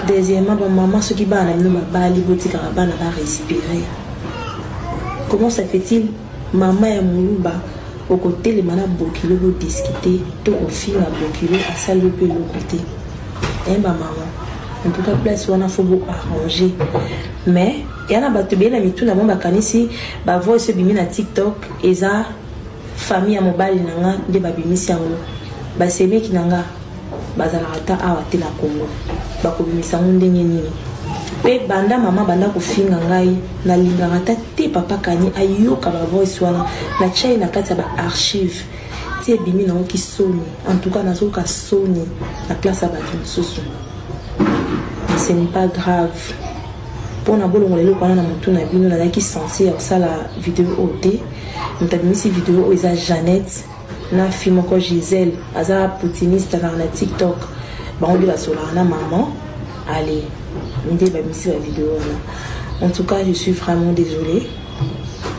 Deuxièmement, maman, ce qui va respirer. Comment ça fait-il, maman et Moulouba, au côté, les manas bokilo vont discuter, tout au fil à bokilo, à salle de l'autre côté. Et ma maman, en tout cas, place où on a faut arranger. Mais, il y en a battu bien, la mitou, la maman, si, bah, voix ce bimi na TikTok, et ça, famille à mobile, nanga, de babimi siango. Bah, c'est bien qui nanga, bah, ça la awate la Congo. Bah, ko bimi siango ndenge nini. Pe banda mama banda kofinga ngai na lingara te papa kani ayoka ba voice wana na chai na kati ba archive tie bimi na ki soni en tout cas nazo ka soni na place ba tsoso. Ce n'est pas grave pour na bolo ngolelo kana na mutu na bino na ki censé ya sala vidéo ote mtabimisi vidéo eza Jeannette na film ko Gisèle aza poutiniste na TikTok ba on dit la sola na maman allez. En tout cas, je suis vraiment désolée.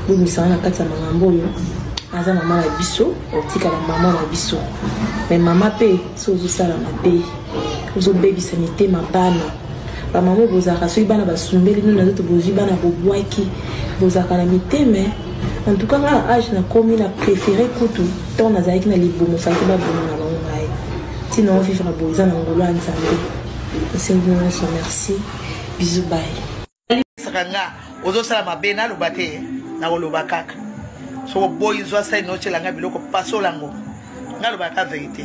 Vous me savez, la maman, maman la biso, optique à la maman la biso. Mais maman paye, c'est ça la paye. Vous avez baby sanité, ma banne. La maman vous a rassuré, bana va soumbé, nous n'avons pas besoin bana pour boire qui vous a calamité, mais en tout cas, à l'âge n'a commis la préférée pour tout. Tant on a zaïk na libo, mon frère qui va bon na maman. Sinon, on vivra boisa na ngolo anzambe. Merci. Bisous, bye. Sanga, ozo sala mabena lo bate na lo bakaka. So boy zo sa noche langa biloko paso lango. Nga lo baka vérité.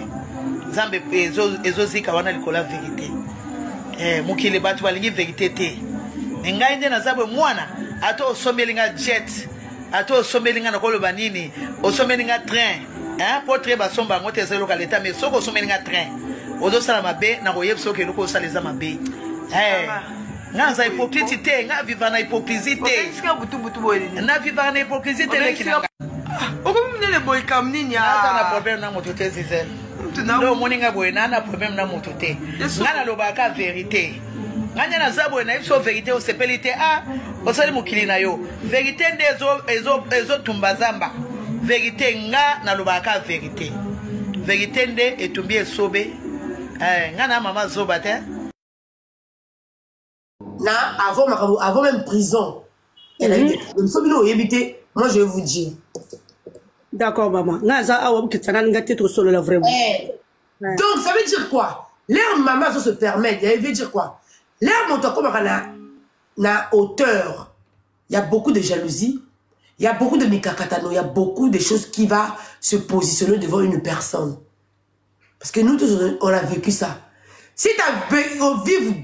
Zambe ezo zika wana likola vérité. Mukile batu balingi vérité te. Nga inde na zabwe mwana ato osomelinga jet. Ato osomelinga na kolo banini, osomelinga train. Pour ba somba ngote zelo ka leta mais soko osomelinga train. Ozo sala mabe na ko yebso ke loko sala za mabe. Nga za hypocrisie, nga vivre na hypocrisie. Na vivre na hypocrisie le kinanga. Okomi mnele boy kam nini ya. Na problème na moto te zizel. Ndo moninga boy na problème na moto te. Nga na lobaka vérité. Nga na zabo na ifso vérité o sepelité o sali mukili na yo. Vérité ezo tumbazamba. Vérité nga na lobaka vérité. Vérité nde etumbi esobe. Nga na mama zoba te. Avant même prison, elle a eu des problèmes. Moi, je vais vous dire. D'accord, maman. Donc, ça veut dire quoi? L'air maman se permet. Elle veut dire quoi? L'air montant comme na hauteur. Il y a beaucoup de jalousie. Il y a beaucoup de mikakatano. Il y a beaucoup de choses qui vont se positionner devant une personne. Parce que nous tous, on a vécu ça. Si tu as vécu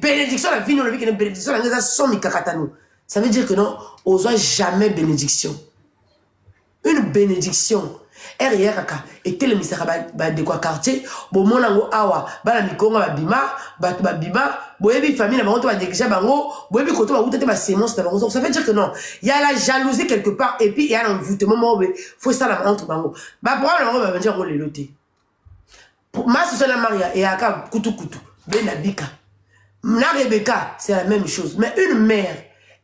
bénédiction, la vie, nous avons vécu une bénédiction, ça veut dire que non, on n'a jamais bénédiction. Une bénédiction. Et tel misérable de quoi quartier, bon mon ango awa, bala mikonga babima, batu babima, boyebi famille na bango ba déjà bango, boyebi koto ba utete ba sémence na bango. Ça veut dire que non, il y a la jalousie quelque part et puis il y a l'envoûtement faut ça la entre bango. Ba pour bango ba venir le loter. Ma soeur la Maria et aka kutu kutu. Benabika. Na Rebecca, c'est la même chose. Mais une mère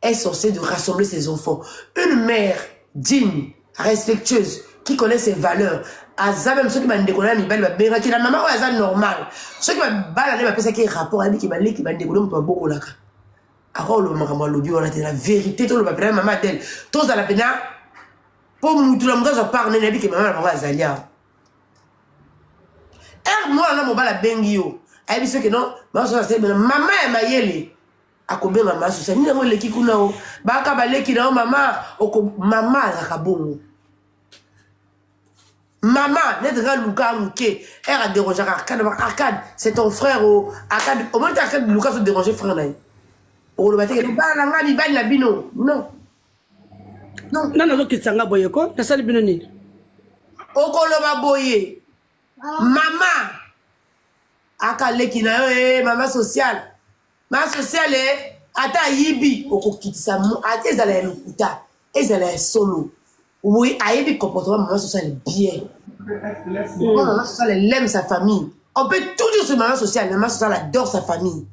est censée de rassembler ses enfants. Une mère digne, respectueuse, qui connaît ses valeurs. Aza même ceux qui m'ont décollé, la maman est normal. Ceux qui m'ont baladé, c'est qu'il y a un rapport avec qui m'a décollé, beaucoup là. Alors, la vérité, tout le monde, maman d'elle. Tous à la peine, pour nous, tout le monde, on parle, on a dit que maman est Zalia. Moi, on a mon bal à Bengio. Elle dit que non, maman est maïele. A combien maman c'est ni ngo leki kuna o ba ka ba leki na maman za kabongo maman net nga luka muke elle a dérangé Arcade c'est ton frère au Arcade au moins Arcade Lucas se déranger frère na o lo bateke ba na nga bi ba na bino non non kitanga boye ko na sali bino ni o ko lo ba boye maman aka leki na maman sociale. Ma sociale est ata yibi okokitisa mu ata ezala lukuta ezala solo oui ayebi comportement maman sociale bien maman sociale elle aime sa famille on peut tout dire sur maman sociale adore sa famille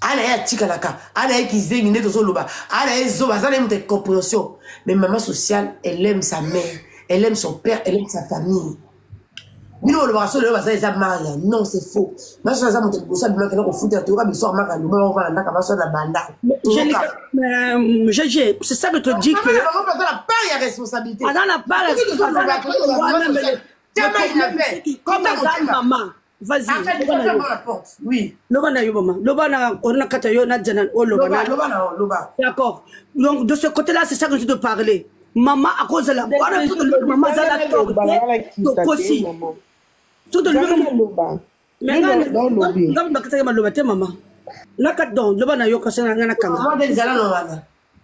ana ya tikalaka ana ya kizengi ndeto soloba ana ya zoba zana une compréhension mais maman sociale elle aime sa mère elle aime son père elle aime sa famille Bino le brasso le basa eza maria. Non, c'est faux. Ma soeur ça monte le bossa bino kena ko foutre tu vas biso maka no ba va ndaka ba so na banda. C'est ça que te dis que maman pas la part il y a responsabilité. Dans la part maman. Vas-y. Oui. D'accord. Donc de ce côté-là, c'est ça que je te parlais. Maman à cause de la maman aussi. Tout de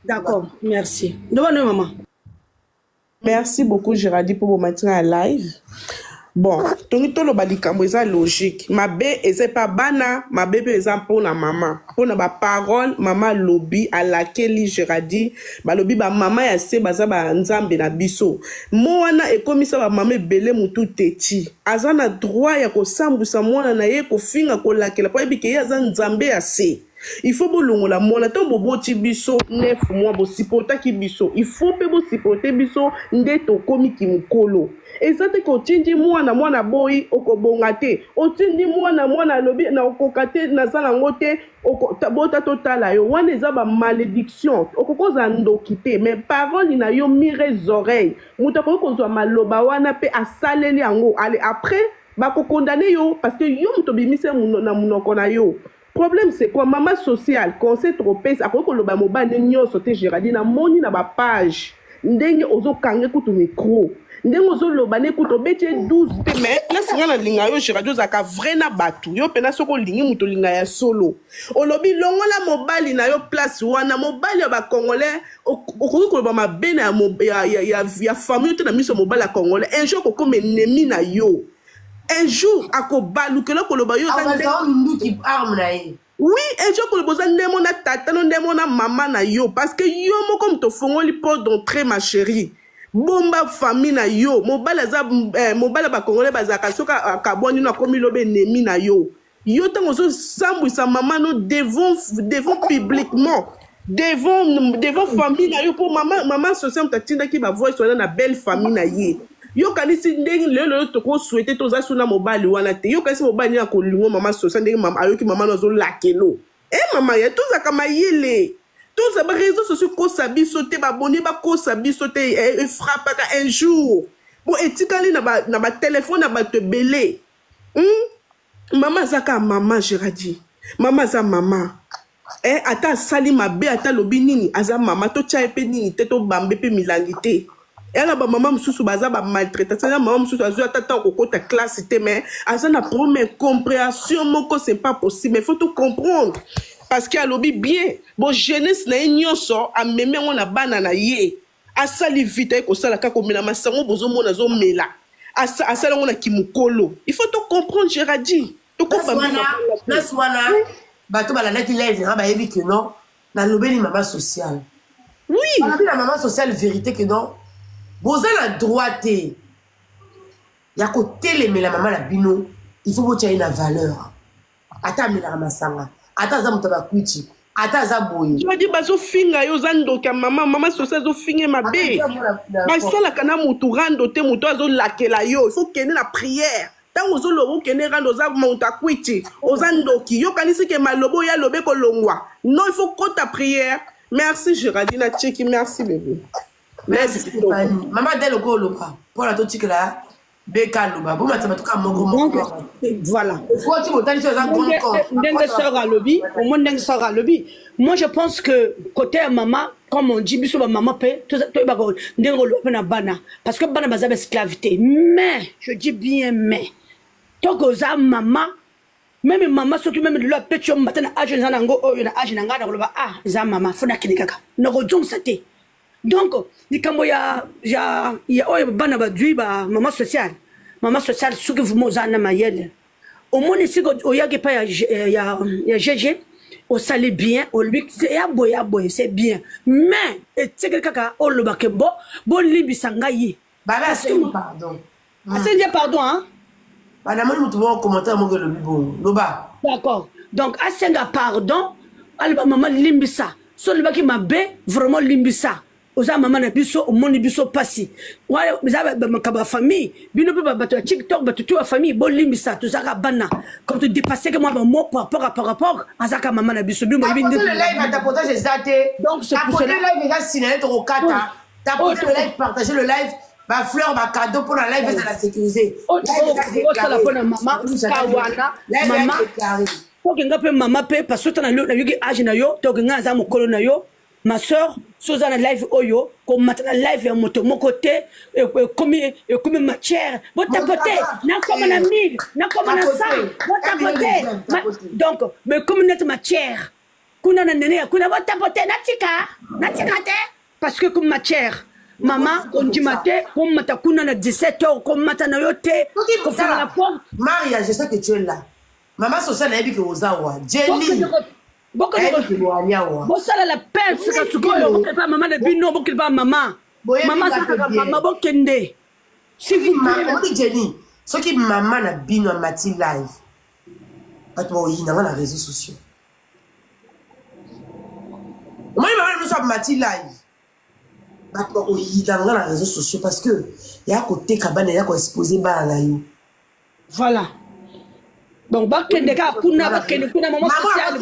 d'accord, merci. Maman. Merci beaucoup, Géraldine, pour mon matin à live. Bon, tout le balikambo est logique. Ma bé est pas bana, ma bébé est pour la maman. Pour la parole, maman lobby à laquelle Géraldine, ma lobby ba maman ya se baza ba nzambe na biso. Moana e komisa ba maman belé mutu teti. Azana droit ya ko sambusa mwana na ye ko finga ko lakela pa ebike ya nzambe ya se. Il faut bolongo la mona to bobo ti biso 9 mois bo sipota ki biso. Il faut pe bo sipote biso ndeto komi ki mukolo. Ezate ko tindi mwana boy okobonga te. Otindi mwana lobi na okokate na zala ngote okota totala yo. Wana eza ba malédiction. Okokoza ndoki te mais parole na yo mire oreilles. Muta ko kozwa maloba wana pe asaleli yango. Allez après ba ko condamner yo parce que yo muto bimise na munoko na yo. Problème c'est quoi maman sociale conseil trop pèse après que le ba mobile nyonso te Géraldine na moni na ba page ndenge ozo kange kutu micro ndenge ozo loba ne kutu beti 12 te mais là singa na linga yo Géraldine zaka vrai na batu yo pena soko lingi muto linga ya solo olobi longola mobile na yo place wana mobile ya ba congolais okoki ko ba mabena ya famille te na miso mobile ya congolais un jour ko comme ennemi na yo. Un jour, à Kobalou, que l'on oui, un jour, que l'on a tata, on a maman na yo, parce que yo, mo comme to fongo li porte d'entrée, ma chérie. Bomba famille na yo, mobile ba congolais bazaka soka kaboni na komi lobe nemi na yo. Yo tango so sambu sa maman no devant publiquement. Devant famille na yo pour maman sociale tatinda ki ba voix sur na belle famille na ye. Yo kanisi ndenge lelo to ko souhaiter to za suna mobile wana te yo kanisi mobile ya ko lingo mama sosa ndenge mama ayoki mama no zo lakelo mama ya to za kama yele to za ba réseaux sociaux ko sabi sauter ba boni ba ko sabi sauter e frappe un jour bon etikali na ba téléphone na ba te belé mama zaka mama Géraldine mama za mama ata sali mabe ata lobi nini aza mama to cha epe nini te to bambe pe milangi te. Elle a maman mususu baza ba maltraitance na maman mususu azu atata ko kota classe te mais azana première compréhension moko c'est pas possible mais faut tout comprendre parce qu'il a lobby bien bon jeunesse na nyonso a meme on bana na ye asali vite ko sala ka ko mena masango bozo mona zo mela asala on kimukolo il faut tout comprendre Géraldine tout comprendre place wana bato balana ki live na ba yebi que non na lobeli maman sociale oui la maman sociale vérité que non. Vous avez la droite. Il y a côté les la maman la bino. Il faut que tu aies une valeur. Attends, mais la masanga. Attends, ça m'a kuichi. Attends, ça boye. Tu vas dire, bazo finga yo zando ka maman sosa zo finge ma bé. Basa la kana mutu rando te mutu azo lakela yo. Il faut qu'il y ait la prière. Tant ozo lobo kene rando za monta kuichi. Ozando ki yo kanisi ke malobo ya lobe ko longwa. Non, il faut que ta prière. Merci Géraldine Tcheki, merci bébé. Merci Stéphanie. Maman Del Goloba. Pour la totique là, Beka Loba. Bon, maintenant, tout cas, mon voilà. lobby. Moi, je pense que côté maman, comme on dit, biso maman paie, tout parce que bana bazab esclavité. Mais, je dis bien mais. Tant que ça maman, même maman surtout même de la petite matin âge nango oh na âge nanga na loba ah za maman fona kinikaka. Na rodjong sate. Donc, ni kambo ya oyo bana badui ba maman sociale suki vumozana mayele. Au moins ici au yage pas ya GG au sali bien au lui ya boy c'est bien. Mais c'est quelqu'un qui au le bakebo bon libisanga yi. Baba pardon. C'est dire pardon hein. Madame nous trouvons commentaire mon le bon. Loba. D'accord. Donc asenga pardon alba maman limbisa. So le baki mabe vraiment limbisa. oza mama na biso omoni biso pasi wala za ba famille bino pe ba TikTok ba tutu famille bolimbisa tozaka bana comme tu dépasser que moi ba mot par rapport azaka mama na biso bino bindi le live à tapotage exacté donc c'est pour cela le live est signé au kata tapoter le live partager le live ba fleur ba cadeau pour la live ça la sécuriser ça la pona mama kawana mama faut que ngape mama pe parce que na yoki age na yo to que ngaza mokolo na yo ma soeur Suzanne live oyo comme maintenant live ya moto mon côté comme matière bon tapoter na comme na 1000 na comme na 100 bon tapoter donc mais comme notre matière kuna na nene kuna bon tapoter na tika te parce que comme matière maman on dit matin comme mata kuna na 17h comme mata na yote comme faire la porte Maria je sais que tu es là maman Suzanne a dit que ozawa Jenny bosala la peine sika sikoyo bokele pa mama de bino bokele pa mama mama saka mama bokende si vous plaît Jenny ce qui maman na bino mati live atwa oyina na réseaux sociaux moi maman nous sommes mati live atwa oyina na réseaux sociaux parce que ya côté kabane ya ko exposer ba na yo voilà donc bakende ka kuna maman sociale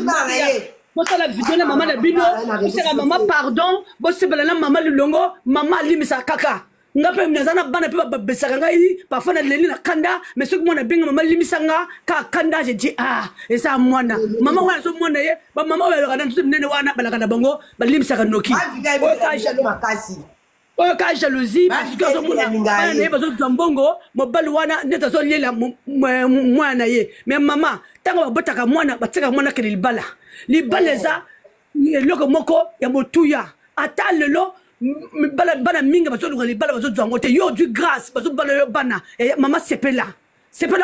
bosa la vidéo na maman na bino bosa maman pardon bosa bala na maman lulongo maman limisa kaka ngape mnazana bana pe babesaka ngai parfois na leli na kanda mais ce que moi na benga maman limisa nga ka kanda je dis et ça mwana maman wana so mwana ye ba maman ba kana tout nene wana balaka na bango ba limisa ka noki oyo ka jalousie parce que so mwana na ye bazo zambongo mobali wana ndeta so lela mwana ye mais maman tango babotaka mwana batsaka mwana ke libala eza loko moko ya motuya ata lelo bana minga bazo luka libala bazo zango te yo du grâce bazo bala yo bana maman sepela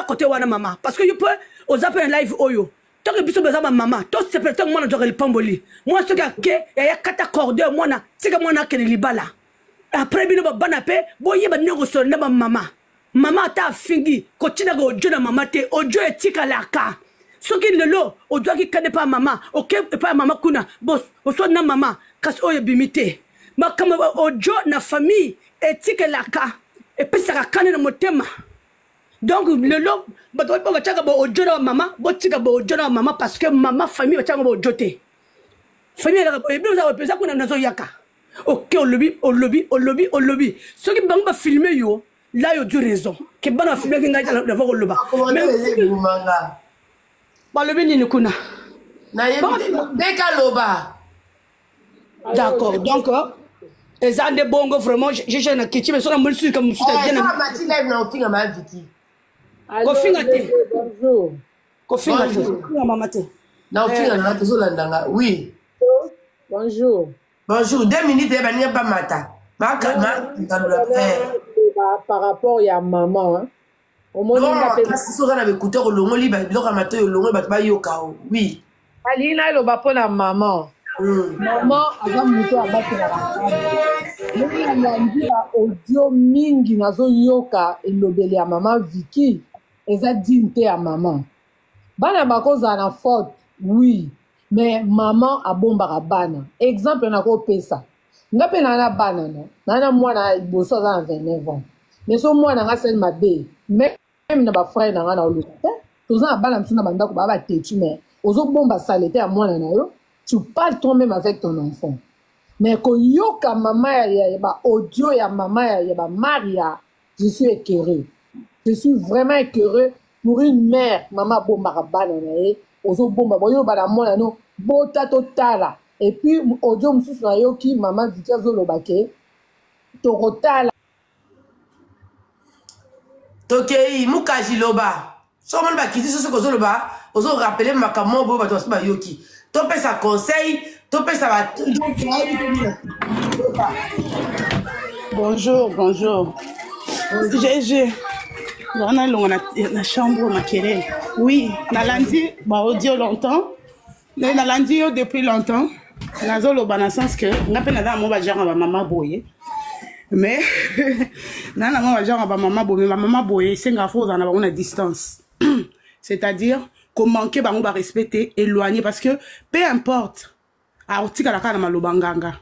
côté wana maman parce que you peut aux appels live oyo tant que biso bazaba maman to sepela tant mwana doka lipamboli moi ce ka ke ya kata cordeur mwana tika mwana ke libala après bino bana pe boye ba nego so na maman ta fingi kotina go ojo na maman te ojo etika laka soki lelo ojo ki kane pa maman ok pa maman kuna boss oso na maman kas oye bimite makama ojo na famille etika laka et puis ça kane na motema donc lelo bato ba chaka ba ojo na maman botika ba ojo na maman parce que maman famille ba chaka ba ojo te famille la e bi za pesa kuna nazo yaka ok au lobby ceux qui vont filmer yo là yo du raison que bana filmer ki ngai la va loba mais ba lobby ni kuna na ye beka loba d'accord donc eza de bongo vraiment je na kichi mais so na mulsu comme musu ta bien na mati live na ofinga ma viki ko finga te bonjour ko finga te mama te na ofinga na to landanga oui bonjour. Bonjour, 2 minutes, et ben, pas matin. Par rapport à maman, hein. Au moins, si on a écouteur au long, il va y amateur au long, il va y avoir oui. Alina, il va pas la maman. Maman, avant de à battre la maman. Il a dit audio mingi nazo yoka et lobeli à maman Vicky. Et ça dit à maman. Bana bako à la faute, oui. Mais maman a bombara bana. Exemple, on a coupé ça. N'a pas na bana non. Nana moi na bosso à 29 ans. Mais so moi na sel ma bé. Même na ba frère na na oluka. Tous en bana msuna banda ko ba tetu mais ozo bomba saleté à moi na yo. Tu parles toi-même avec ton enfant. Mais ko yoka maman ya ba audio ya maman ya ba Maria, je suis écœuré. Je suis vraiment écœuré pour une mère maman bombara bana na ozo bomba boyo bana mona no bota totala et puis audio mususu na yo ki maman Vikia zo lobake tokotala tokei mukaji loba so mon ba kiti so ko zo loba ozo rappeler makamo bo ba to ba yoki to pesa conseil to pesa ba bonjour GG on a la chambre maquillée oui nalandi ba audio longtemps nalandi yo depuis longtemps nazolo bana sens que ngapena da mo ba jara ba mama boye mais nana mo ba jara ba mama boye ma mama boye senga fo na ba on a distance c'est-à-dire qu'on manquait ba on ba respecter éloigner parce que peu importe a otika la kana malobanganga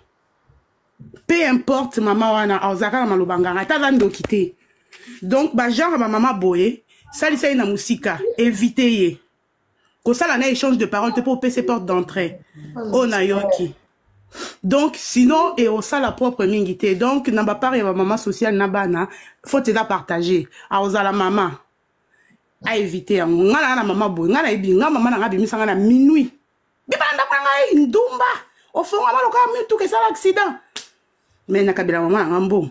peu importe maman wana azaka na malobanganga ta zando kité donc ba genre ma maman boye salisa na musika éviter ye ko sala na échange de paroles te pour passer porte d'entrée on a yoki donc sinon et au sala propre mingité donc na ba part ya maman sociale na bana faut te la partager a ozala maman a éviter ngana na maman boye ngana ebi ngana maman na bimisa ngana minuit bibanda kwanga ndumba au fond ngana loka mutu ke sala accident mais na kabila maman na ngambom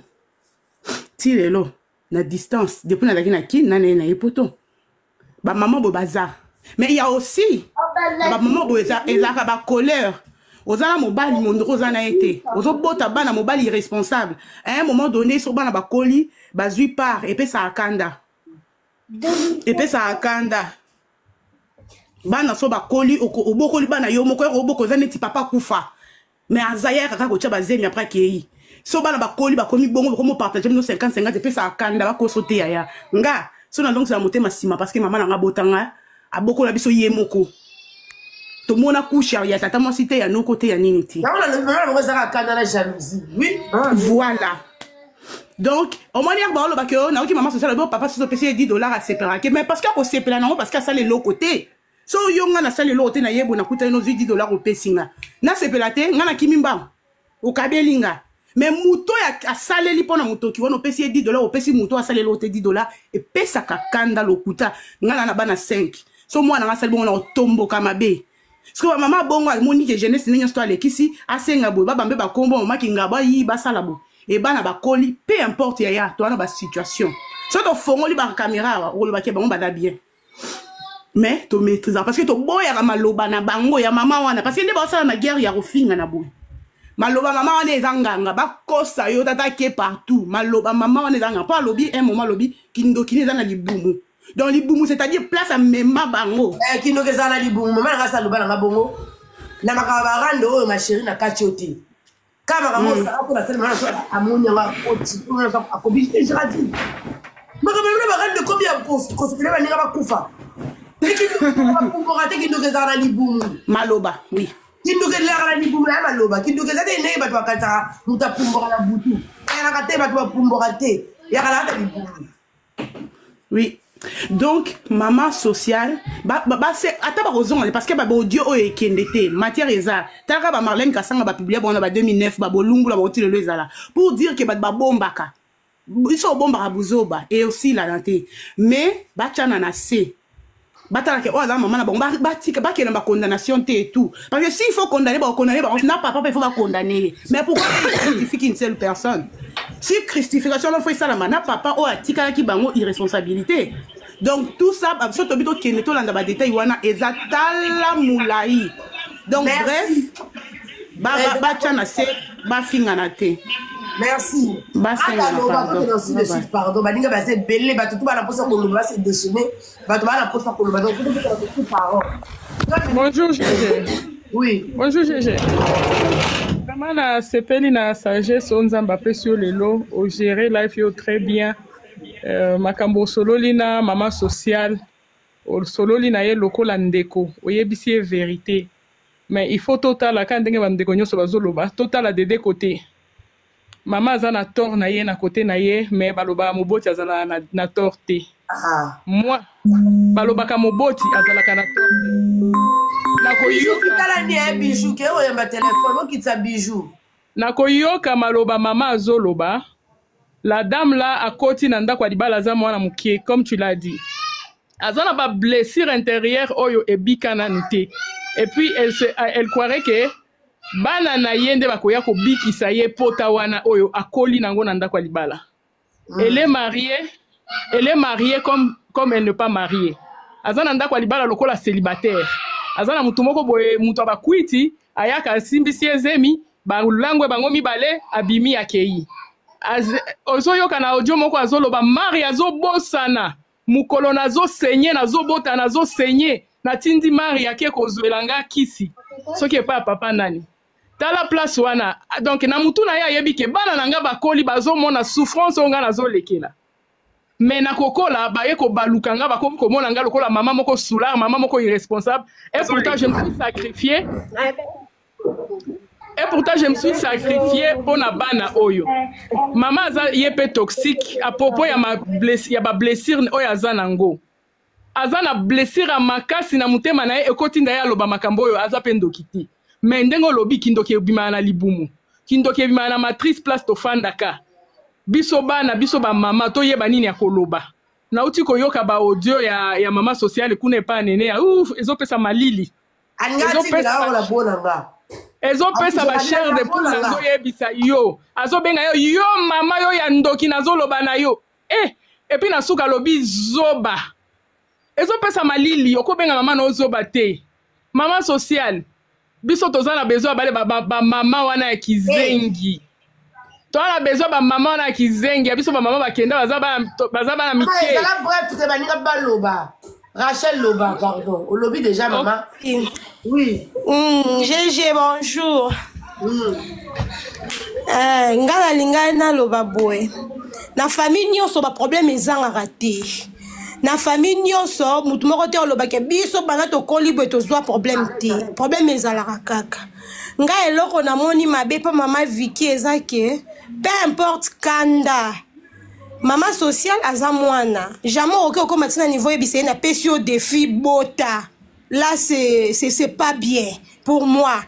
ti lelo na distance depuis na na kin na na epoto ba maman bo bazar mais il y a aussi ba maman bo ezaka ba colère ozana mobali mondoko ozana été ozobota bana mobali irresponsable à un moment donné sur bana ba koli bazui part et puis ça akanda bana so ba koli obokoli bana yo moko oboko zane ti papa kufa mais azaya kaka ko tia bazemi après kei so bana ba koli ba komi bongo ko mo partager no 50-50 et puis ça akanda ba ko sauter ya nga so na donc ça monter masima parce que maman na ngabotanga aboko la biso yemoko to mona couche ya tata mo cité ya no côté ya nini ti voilà donc au moins dire ba que na ki maman sociale bo papa so pesi $10 à séparer mais parce que ko sepela na parce que ça les l'autre côté so yonga na sale l'autre na yebo na kuta no $10 au pesinga na sepelate nga na kimimba o kabelinga mais muto ya sale li pona muto ki wono pesi $10 au pesi muto a sale l'autre $10 et pesa kakanda lokuta nga na bana 5 so moi na sale bon na tombo kama be parce que maman bongo moni que jeunesse ninyo sto ale kisi asenga bo baba mbe ba kombo makinga ba yi ba sala bo et bana ba koli peu importe ya to na ba situation so to fongoli ba caméra o lo ba ke ba da bien mais to maîtrise parce que to boya ka maloba na bango ya mama wana parce que nde ba sala na guerre ya rofinga na bo maloba mama wana ezanganga ba kosa yo tata ke partout maloba mama wana ezanga pas lobi un moment lobi kindo kine na libumu dans libumu c'est-à-dire place à même bango kindo ke zana libumu mama nga sa loba na bongo na makabarando o ma chérie na kachoti kama kama sa ko na sema na amunya nga oti ona sa akobi jadi makamela bagande kobi ya ko sokela baninga bakufa kindo ke zana libumu maloba oui kindo ke la libumu na maloba kindo ke zate ne batwa kata mutapumboka na butu ya kate batwa pumboka te ya kala ta libumu oui. Donc maman sociale c'est ata ba raison parce que ba audio o ekendete matière eza taka ba Marlène Kasanga ba publier bon ba 2009 ba bolungu la ba otile le ezala pour dire que ba bombaka ils sont bombaka buzoba et aussi la nanté mais ba tchana na c batala ke oh la maman na bon ba tika ba ke na ba condamnation te et tout parce que s'il faut condamner ba n'a pas il faut pas condamner mais pourquoi justifier une seule personne si christification non faut ça la mana papa o atika ki bango irresponsabilité donc tout ça surtout bito keneto landa ba détail wana ezatala mulai donc bref ba tchana se ba finga na te merci pardon baninga ba se belé ba tout ba na posa ko ba se déchaîner ba to ba na posa ko ba donc tout parole. Bonjour Gégé. Oui bonjour Gégé. Vraiment la sepeli na sagesse on nzamba pe sur le lot au gérer life yo très bien. Makambo sololi na maman sociale sololi na ye lokola ndeko oyebisi vérité mais il faut total la quand ndenge bandeko nyoso bazoloba total a de deux côtés maman aza na tort na ye na côté na ye mais baloba moboti azala na tort te moi balobaka moboti azalaka na tort na koyoka kala ni un bijou ke oyamba téléphone okitsa bijou na koyoka maloba mama azoloba. La dame là a côté nanda kwa dibala za mwana mukie comme tu l'as dit. Azana ba blessure intérieure oyo ebikana nte. Et puis elle croirait que bana na yende bakoya ko bikisa ye pota wana oyo akoli nango nanda kwa dibala. Elle est mariée comme elle n'est pas mariée. Azana nanda kwa dibala lokola célibataire. Azana mutu moko boye mutu abakwiti ayaka simbisi ezemi ba langwe bango mibale abimi akei. Ozoyoka na audio moko azoloba mari azobosana mukolo nazo senye nazo bota nazo senye na tindi mari yake kozwelanga kisi soki pa papa nani tala place wana donc na mutu na ya yebi ke bana nanga bakoli bazomona souffrance onga nazo lekela mais na kokola baye ko balukanga bakomi komona nga lokola mama moko soulard mama moko irresponsable et pourtant je me suis sacrifié. Et pourtant je me suis sacrifié pour na bana oyo. Maman aza yepe toxique à propos ya ma blessure oyo aza nango. Aza na blessure à makasi na mutema na ye ekoti nda ya loba makambo oyo aza pe ndokiti. Mais ndengo lobi kindoki ebima na libumu. Kindoki ebima na matrice place to fandaka. Biso bana biso ba mama to yeba nini ya koloba. Na uti koyoka ba audio ya mama sociale kuna pa nene ya ezopesa malili. Ezopesa ba chair de poule na zo yebisa yo. Azobenga yo mama yo ya ndoki na zo loba na yo. Et puis na suka lobi zoba. Ezopesa malili okobenga mama na zoba te. Mama sociale biso tozana besoin bale ba mama wana ya kizengi. Toa la besoin ba mama wana ya kizengi, biso ba mama bakenda baza ba na mitié. Ezala bref te baninga baloba. Rachel Loba, pardon. Au lobby déjà, maman. Oui. GG, bonjour. Ngala linga na loba boy. Na famille nyonso ba problème ezanga raté. Na famille nyonso mutu moko te loba ke biso bana to kolibwe to zwa problème te. Problème ezala kaka. Nga eloko na moni mabe pa mama Vicky ezake. Peu importe kanda. Maman sociale aza mwana. Jamais aucun comme maintenant niveau ebisé na pesio défi bota. Là c'est pas bien pour moi.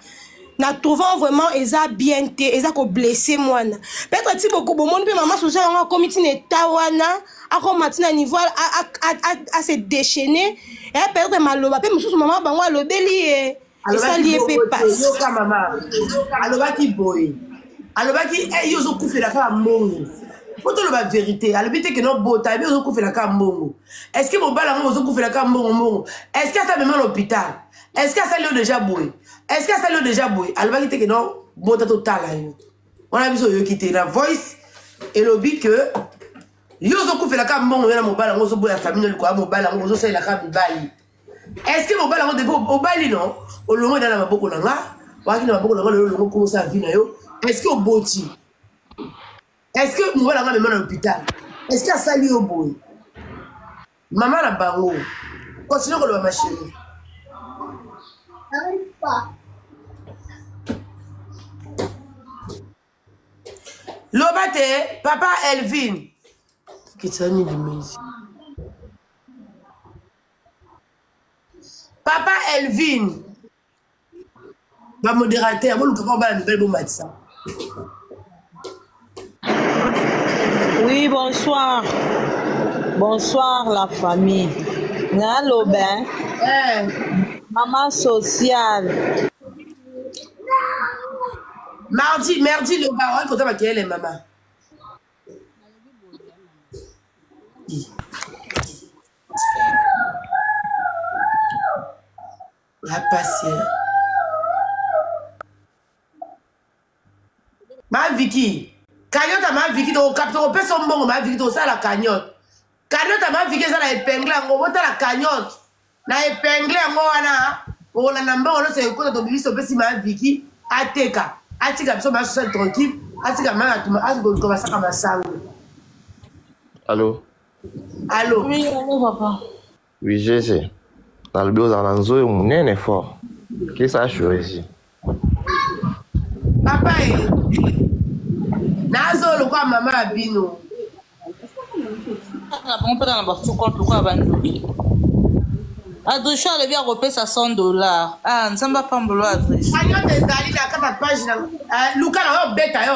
Na trouvant vraiment eza bien te, eza ko blesser mwana. Peut-être ti beaucoup bon monde pe maman sociale en comité état wana, a comme maintenant niveau à se déchaîner et perdre maloba pe mususu maman bango alobeli et ça lié pe passe. Yoka maman. Aloba ki boy. Aloba ki yozo kufela ka mbongo. Pour la vérité, à l'habitude que nos bota, bien au coup fait la cambongo. Est-ce que mon balan au coup fait la cambongo? Est-ce que ça me met à l'hôpital? Est-ce que ça l'a déjà boué? Est-ce que ça l'a déjà boué? À l'habitude que nos bota total. On a vu sur yo quitter la voice et lobby que yo au coup fait la cambongo, on a mon balan au bout la famille le quoi, mon balan au c'est la cam bali. Est-ce que mon balan au début au bali non? Au long dans la boko langa, wa qui na boko langa le long comment ça vient yo? Est-ce que au boti? Est-ce que nous allons même à l'hôpital? Est-ce qu'il y a sali au bout? Maman la bango. Continue avec la machine. Lobate, papa Elvin. Qu'est-ce que de musique? Papa Elvin. Va modérateur, moi, nous avons une nouvelle bombe de ça. Oui, bonsoir. Bonsoir la famille. Nalo ben. Maman sociale. Mardi le baron, quand on va les maman. La patience. Ma Vicky. Cagnotte à ma Vicky, au capteur, on peut son bon, ma Vicky, ça la cagnotte. Cagnotte à ma Vicky, ça la épingle, on va la cagnotte. La épingle, on a un on a c'est quoi ton bilis, on peut si ma Vicky, Ateka. Atika, ça va se tranquille. Atika, ma ça comme ça. Allô? Allô? Oui, allô, papa. Oui, je sais. Dans le bureau d'Alanzo, on est un effort. Qu'est-ce que ça a changé ici? Papa, nazo le quoi maman abino. On peut dans la compte quoi abandoné. Adrien le bien repé ça $100. Ah, nous sommes pas en boulot Adrien. Cagnotte ezali na kata page na Luka na yo beta yo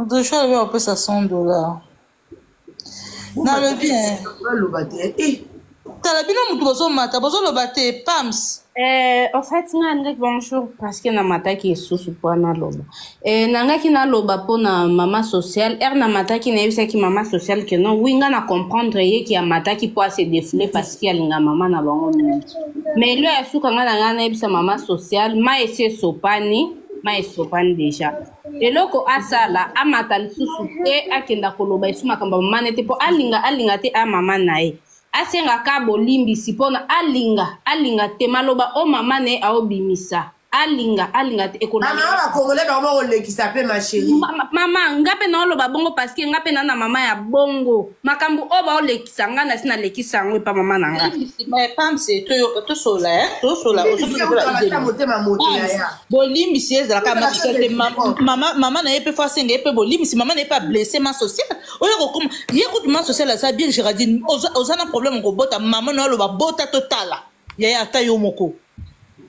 Adrien le bien repé ça $100. Na le bien. Le baté. T'as la bien mutu bozo mata bozo le baté pams. En fait, bonjour parce que na mata qui est sous pour na loba. Nanga ki na loba pour na maman sociale, na mata ki na yebisa ki maman sociale que non, winga na comprendre ye ki a mata ki peut se défouler parce qu'il y a linga maman na bango. Mais lui a su kanga na yebisa maman sociale, ma ese sopani déjà. Et loko asala amata lisusu te akenda koloba isu makamba maman nete po alinga te a maman nae. Asenga ka bolimbi sipona alinga te maloba o mama ne aobimisa alinga te ekona mama congolais ba lekisa pe ma chérie mama ngape na oloba bongo parce que ngape na mama ya bongo makambo o ba olekisa nga na sina lekisa ngo pa mama na nga mais pam c'est to sola bolimbisi ezalaka ma société mama na ye pe fa senga pe bolimbisi mama na ye pas blessé ma sociale oyo ko comme ye ko ma sociale ça bien Géraldine ozana problème ko bota mama na oloba bota totala ya ata yo moko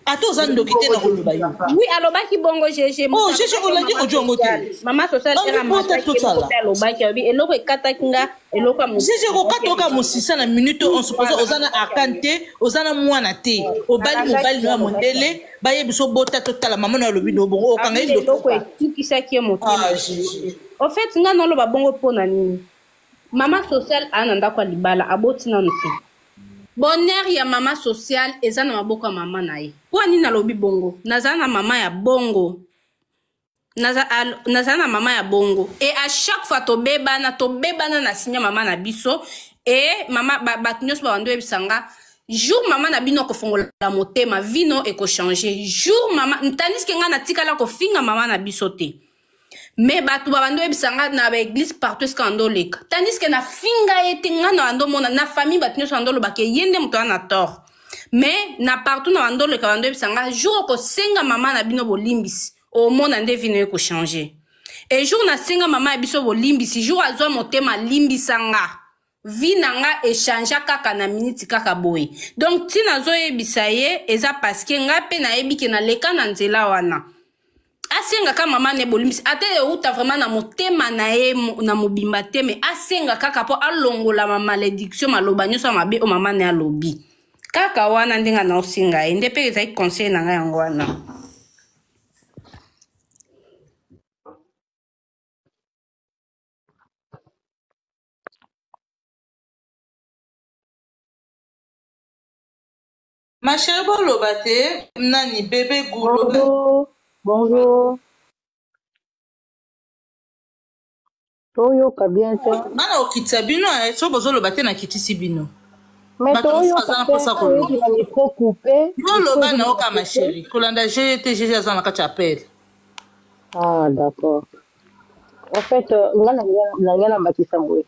ato za ndokite na koloba yo oui alobaki bongo GG oh GG olandi ojongo te mama social era mama totala alobaki abi eloko ekataki nga eloko mo GG ko katoka mosisa na minute on suppose ozana akante ozana mwana te obali mobali na mondele baye biso bota totala mama na alobi no bongo okanga eloko etukisaki moto en fait nga na loba bongo pona nini mama social ana ndako libala aboti na nte bonheur ya mama social eza na maboko ya mama na ye po nini nalobi bongo naza na mama ya bongo naza na mama ya bongo et à chaque fois tobebana na sinya mama na biso et mama bato nyonso babando yebisanga jour mama na bino kofongola motema vino ekochange jour mama ntaniske nga natikala kofinga mama na biso te mais bato babando yebisanga na baeglise partout eske andoleka tandis que na finga ete nga na bandomona na famille bato nyonso andolobaka yende moto ana tort mais na partout na bandoleka bando yebisanga jour okosenga mama na bino bolimbisi omona nde vino ekochange et jour nasenga mama ya biso bolimbisi jour azwa motema limbisanga vi na nga échange kaka na minute kaka boye donc tina azoyebisa ye eza parce que nga mpe nayebi ke naleka na nzela wana asenga ka mama ne bolimbisi ate euta vraiment na motema na ye na mobimba te me asenga kaka po alongola ma malédiction maloba nyonso mabe o mama ne alobi kaka wana ndinga na osinga ye nde pe ezali conseil na nga yango wana ma chérie boloba te nani bébé Goulou bonjour toyoka bien te ngana okitisa bino so bozoloba te nakitisi bino mais toyoka te na micro coupé boloba na oka ma chérie kolanda GTG aza na kati appel ah d'accord en fait ngana na mbakisa ngoye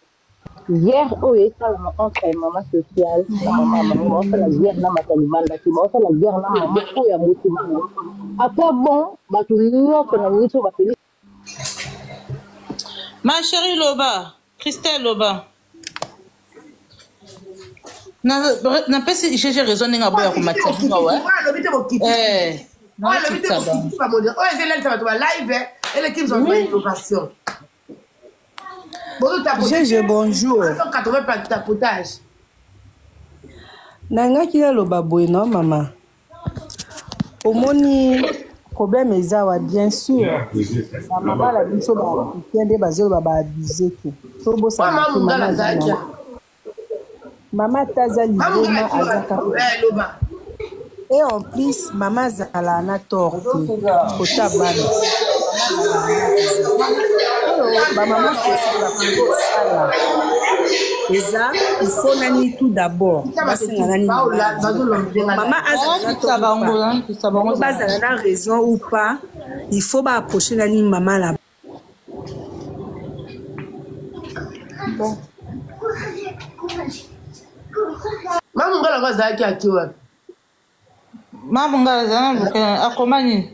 hier oyo esalama entre mama sociale na mama baosala guerre na matalibandaki baosala guerre na mama oyo ya motima après bon bato nyonso na minute oyo bapeli ma chérie loba Christelle loba napesi GG raison ndenge aboya komatisa bino wa GG bonjour nangaki naloba boye no mama omoni problème eza wa bien sûr bamama na biso bakutien nde bazoloba baabuse te tobosana te mama te aza liboma azaka et en plus mama azala na tort te kota bana bamama sesi bakoki kosala eza ifo nani tout d'abord basenga nani mama azala bazala na raison ou pas il faut baapprocher nani mama là bon mamungala bazalaki aki wapi mamungala azana akomani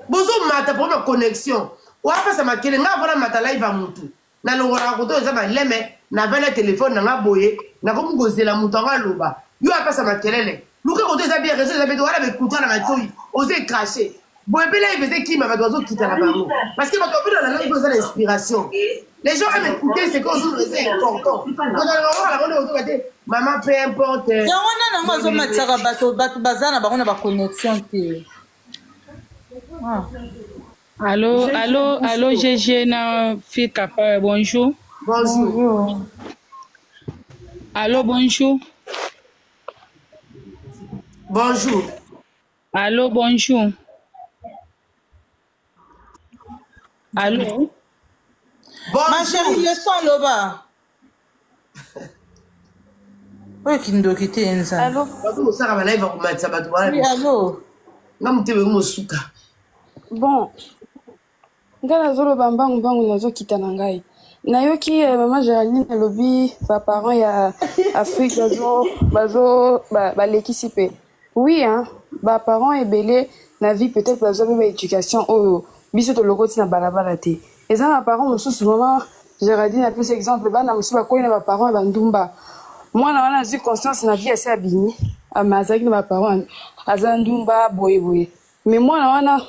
bozomata mpo na connexion wapesa makele nga avona mata live ya mutu nalongolaka koto eza maleme navena telefone nanga boye nakomugozela mutu ango aloba yo apesa makelele luka koto eza bien réseau eza bete wana bekuta na matoi ozo ekrashe boye mpe live eza ekima bato bazokita na bango parce que bato bavina na live oza na inspiration les gens aiment écouter ce que ozo eza important la bonne ozoka te mama peu importe yango nana ngo azomatisaka bato baza na bango na baconnexion te Allô, GG na fille Kappa, bonjour. Bonjour. Allô, bonjour. Bonjour. Allô, bonjour. Allô. Ma chérie, le son là-bas. oyo kindoki te nza Allô? osaka balayi bakomatisa bato oui allo nga motema mosuka bon nga nazoloba mbangu nazokita na ngai nayoki mama Géraldine alobi baparent ya Afrique balekisi mpe oui hein baparent ebele na vie peut-être bazwa mpe baéducation oyo biso tolokoti na balabala te eza na parent mosusu mama Géraldine apesi exemple bana mosusu bakoyi na baparent ya bandumba mwana wana azwi conscience na vie ase abimi azalaki na baparent aza ndumba boyeboye mais mwana wana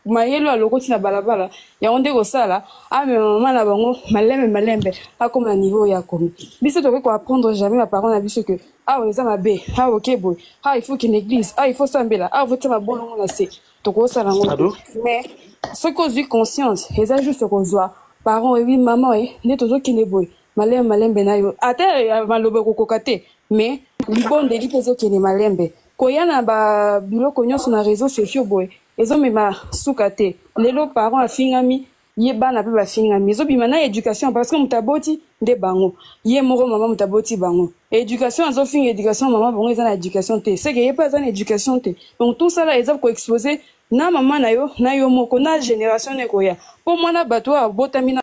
mayelo alokoti na balabala yango nde kosala amema mama na bango malembe akoma na niveau ya komi biso tokoki koapprendre jamais baparent na biso ke awa eza mabe awa oke boye awa il faut qu'une église awa il faut sambela awa faut tia mabolongo na se tokosala yango mais soki ozwi conscience eza juste kozwa parent oyebi mama oye nde tozokende boye malembe na yo ata maloba ekokoka te mais libondeli mpe ezokende malembe koya na babiloko nyonso na réseau sociaux boye ezomema suka te lelo parent afingami ye bana mpe bafingami ezobima na éducation parce que moto aboti nde bango ye moko mama moto aboti bango éducation azofinga éducation mama bango eza na éducation te seke ye mpe aza na éducation te donc tout ça là eza koexpose na mama na yo moko na génération na ekoya mpo mwana bato oyo abotami na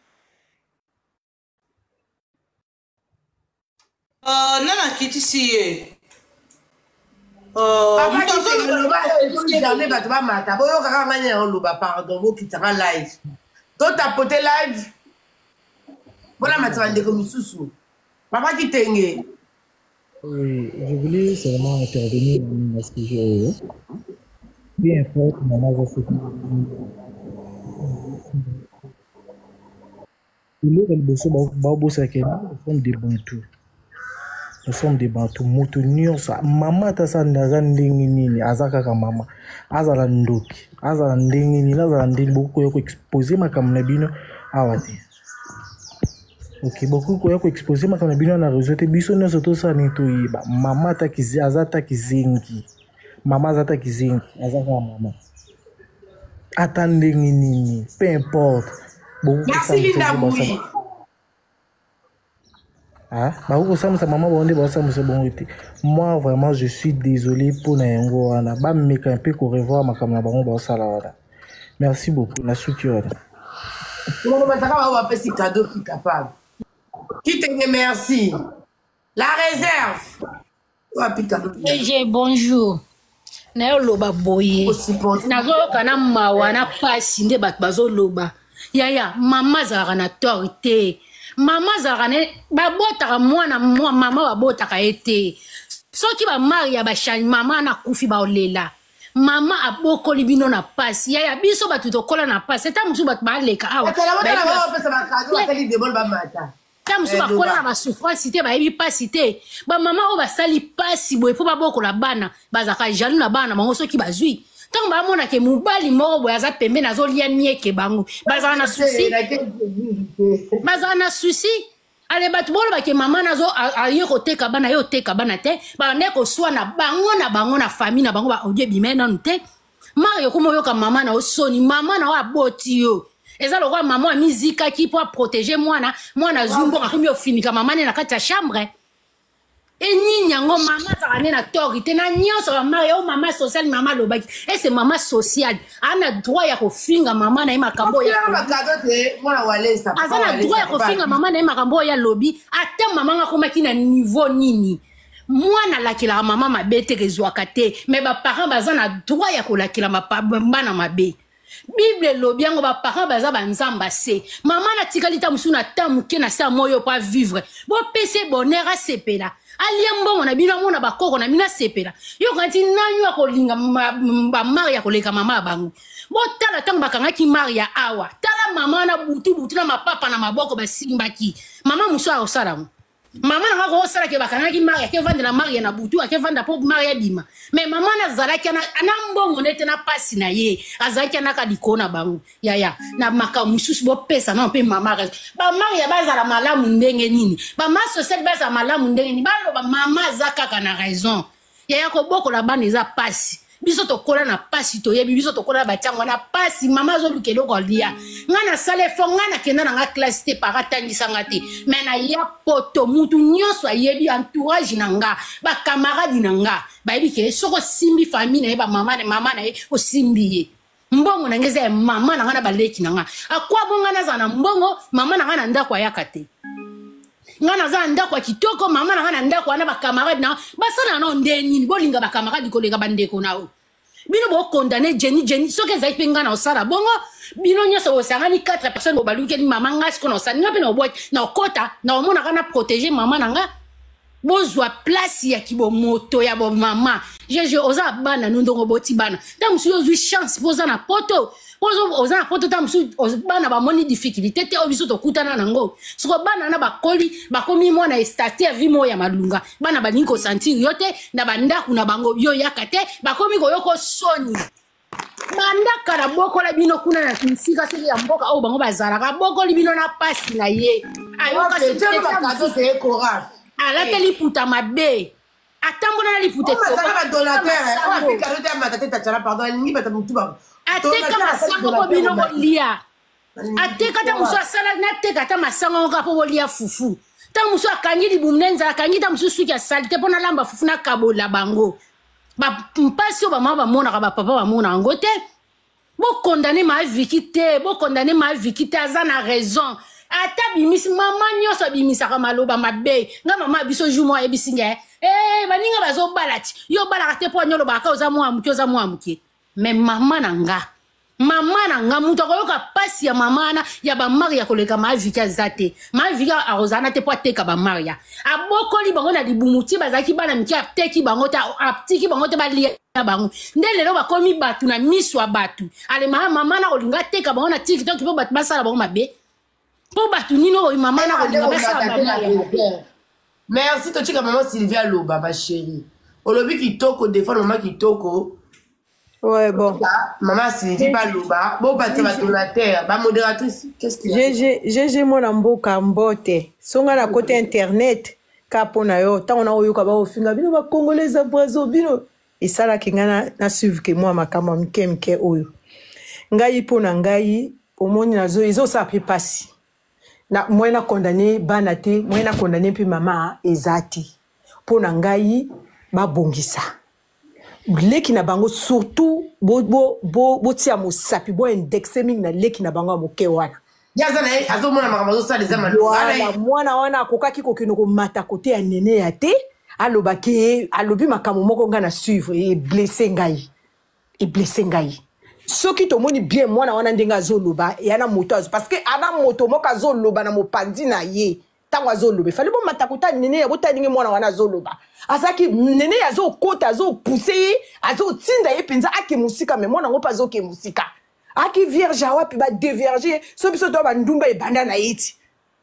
nana kitisi ye jamais bato bamata boyokaka ngani na oloba pardon bokitaka live totapote live mpona matisa bandeko misusu papa kitenge. Oui, je voulais seulement intervenir dans ce sujet. Peu importe, maman va se il est le besoin nous sommes des Bantous. Moto nyonso mama tasa ndaza ndenge nini azaka mama azala ndoki azala ndenge nini azala ndenge beaucoup ko exposer makambo na bino awa te. Ok, beaucoup ko exposer makambo na bino na réseau te biso nyonso to sa nito yiba mama takizi azata kizingi mama azata kizingi azaka mama ata ndenge nini peu importe beaucoup merci Linda Boui. Ah, moi vraiment je suis désolé pour Nayango wana ba meka un peu ko revoir makamna bango ba sala wana. Merci beaucoup la structure. Pour mataka ba wa pesi cadeau qui capable. Qui te merci. La réserve. Wa pika. Bonjour. Na yo loba boye. Na zo kana mawa na pasi nde bat bazo loba. Yaya mama zara na torité. Mama zarane babotaka mwana mama babotaka ete soki ba maria ba shani mama na kufi ba olela mama aboko libino na pasi ya biso batu tokola na pasi eta musu batu ba leka awa ta musu ba kola na ba souffrance te ba yebi pasi te ba mama o ba sali pasi boye po baboko la bana bazaka jaloux na bana bango soki bazui tant ba mona ke mubali moko boye aza pembe nazo lia mieke bango bazana na souci ale batu bolo ba ke mama nazo aye koteka bana yo teka bana te ba ndeko swa na bango na famille na bango ba odie bimena nte mario komo yo ka mama na osoni mama na wa boti yo eza lokwa mama mizika ki pour protéger mwana zumbo akimi ofinika mama ne na kati ya chambre eni nyango mama zakane na torité na nyonso ba mario mama social mama lobaki et c'est mama social ana droit ya kofinga mama na makambo ya azana droit ya kofinga mama na makambo ya lobby ata mama ngakomaki na niveau nini mwana lakila mama mabete kezwaka te mais ba parents bazana droit ya kolakila bana mabe Bible lobi yango ba parents baza banzamba se mama na tikalita musuna tamuke na sa moyo pa vivre bo pese bonheur a sepela aliembongo na bino mona bakoko na mina sepela yo kanti nanyo akolinga ba maria koleka mama bango bo tala tango bakangaki maria awa tala mama na butu na mapapa na maboko basimbaki mama muso a osala mama na ko osala ke bakangaki maria ke vanda na maria na butu ke vanda po maria bima mais mama na zalaki na mbongo nete na pasi na ye azalaki na ka dikona bango ya na maka mususu bo pesa na pe mama ba maria bazala malamu ndenge nini ba ma social bazala malamu ndenge nini ba mama zaka kana raison ya ko boko la bana eza pasi biso tokola na pasi toyebi biso tokola batiango na pasi mama azoluka eloko alia nga na sala efo nga na kenda na nga classe te para tangisanga te me na ya poto mutu nyonso ayebi entourage na nga bakamaradi na nga bayebi ke soko simbi famille na ye bamama na ye osimbi ye mbongo na ngeza ya mama na nga na baleki na nga akwa bonga naza na mbongo mama na nga na ndako ayaka te nga naza ndako ya kitoko mama na nga na ndako wana bakamaradi na basala na nde nini bolinga bakamaradi kolenga bandeko na o bino bokondane jeni soki ezali mpe nga na osala bongo bino nyonso osangani 4 personnes bobalukeli mama nga siko na osala nga mpe na obwaki na okota na omonaka na protege mama na nga bozwa place ya kibomoto ya bomama jeje oza bana nondongo boti bana ta musu ozwi chance poza na poto oza na poto ta musu bana bamoni difficulté te obiso tokutana nango soko bana na bakomi mwana estate ya vimo ya malunga bana balingi kosentir yo te na bandaku na bango yo yaka te bakomi koyoko soni bandaka na bokola bino kuna na kisika sili ya mboka oyo bango bazalaka bokoli bino na pasi na ye ayoka se alata liputa mabe atambola na liputa ateka masango po bino bolia ateka ta musu asala nateka ta masango ka po bolia fufu ta musu akangi libumne nzala akangi ta musu suki asali te pona lamba fufu na kabola bango mpasi oyo bamama bamonaka bapapa bamonaka ngo te bokondane maviki te aza na raison ata bimisi mama nyonso abimisaka maloba mabe nga mama biso jour mo ayebisi nga baninga bazobala ti yo balaka te mpo anyolobaka oza mwa moke me mama na nga mutu akoyoka pasi ya mama ya bamari ya koleka maviki aza te maviki arozana te mpo ateka bamari ya abokoli bango na libumuti bazalaki bana miki ateki bango te atiki bango te balia bango nde lelo bakomi batu na miso ya batu alemaka mama na kolinga ateka bango na tiktok mpo batu basala bango mabe po batu nino mama na kolinga basala bango. Merci totika maman Sylvia Loba ma chérie. Olobi kitoko défendre maman kitoko. Ouais bon. Maman Sylvia Loba, bon bâti ba donateur, ba modératrice, qu'est-ce qu'il y a? Jeje mona mboka mbote. Songa na côté internet ka pona yo, ta ona oyo ka ba ofinga bino ba congolais abrazo bino. Isala kingana na suivre que moi makama mke oyo. Ngai pona ngai omoni nazo izo sa pi pasi. Na mwena condamné banate mwena condamné puis mama ezati pona ngai babongisa leki na bango surtout bo tia mosapi bo indexé mingi na leki na bango moke wana yaza na azomona makambo ça les amalo mwana wana akokaki kokino ko mata côté ya nene ya te alobaki alobi makambo moko nga na suivre et blessé ngai soki tomoni bien mwana wana ndenga azoloba yana moto parce que ana moto moko azoloba na mopandi na ye tango azoloba fallait bon matakota nene ya botaninge mwana wana azoloba azaki nene azokota azopousser azotinda ye penza ake musika mais mwana ngo pa azoke musika aki vierge awapi ba déverger so biso to ba ndumba e banda na yiti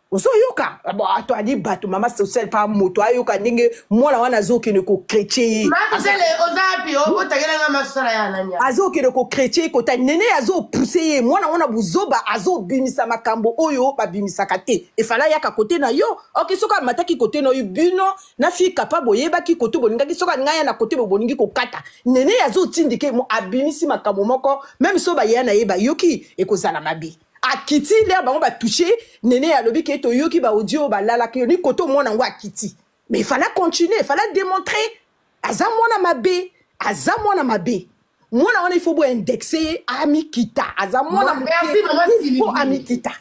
oso yoka bon ato ali bato mama social pa moto ayoka ndenge mwana wana azokene ko chrétien masele ozapi obotagela nga masala ya nanya azokene ko chrétien ko ta nene azopousser ye mwana wana buzoba azobimisa makambo oyo babimisaka te e fala yaka kote na yo okisoka mataki kote na yo bino na fi capable yeba ki kote boninga kisoka ngaya na kote boningi ko kata nene azotindike mo abimisi makambo moko même so ba yana yeba yoki ekozala mabi akiti le bango ba toucher nene ya lobi ke to yoki ba audio ba lala ke ni koto mwana ngo akiti mais il fallait continuer il fallait démontrer azamona mabe mwana wana il faut indexer ami kita azamona merci maman Sylvie faut ami kita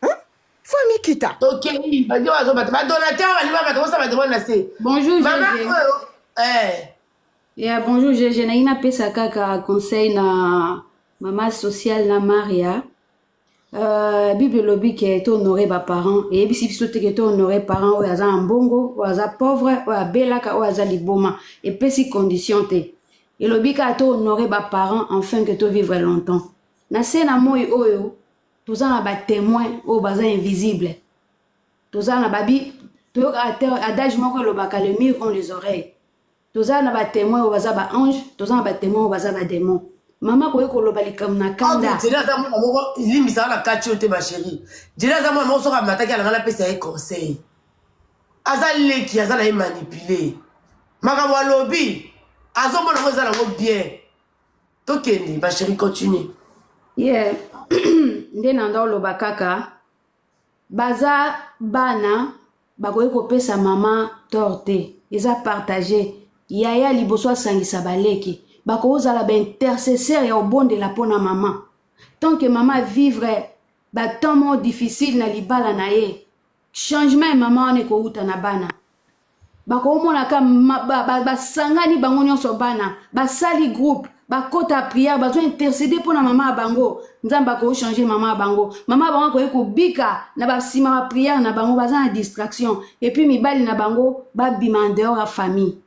faut ami kita OK ba donateur ba ba ça va demander assez bonjour maman bonjour je naina pesa kaka conseil na mama social na Maria Bible lobi ke to honorer ba parents et bisi biso te ke to honorer parents o aza mbongo o aza pauvre o abelaka o aza liboma et pesi condition te et lobi ka to honorer ba parents afin que to vivre longtemps na sena moyi oyo toza na ba témoin o baza invisible toza na babi to adage moko lobaka le mur on les oreilles toza na ba témoin o baza ba ange toza na ba témoin o baza ba démon Maman koye koloba likam na kanda. Jela za mwana moko limbisa na kati te ma chérie. Jela za mwana moko soka mataki ala ngala pesa ye conseil. Aza leki aza na ye manipuler. Makambo lobi azomona ngo za na ngo bien. Tokende, ma chérie, continue. Yeah. Nde nando loba kaka. Baza bana bakoki kopesa mama torte. Eza partagé. Yaya liboso asangisa baleki. Bakozala ba intercesseur ya obondela pona mama. Tant que maman vivre ba temps difficile na libala na ye. Changement maman ne ko uta na bana. Bakomona ka basangani bango nyonso bana, basali groupe, bakota prière, bazo intercéder pour na maman bango. Nzamba ko changer maman bango. Maman bango ko bika na basima prière na bango baza na distraction et puis mibali na bango ba bimandeur a famille.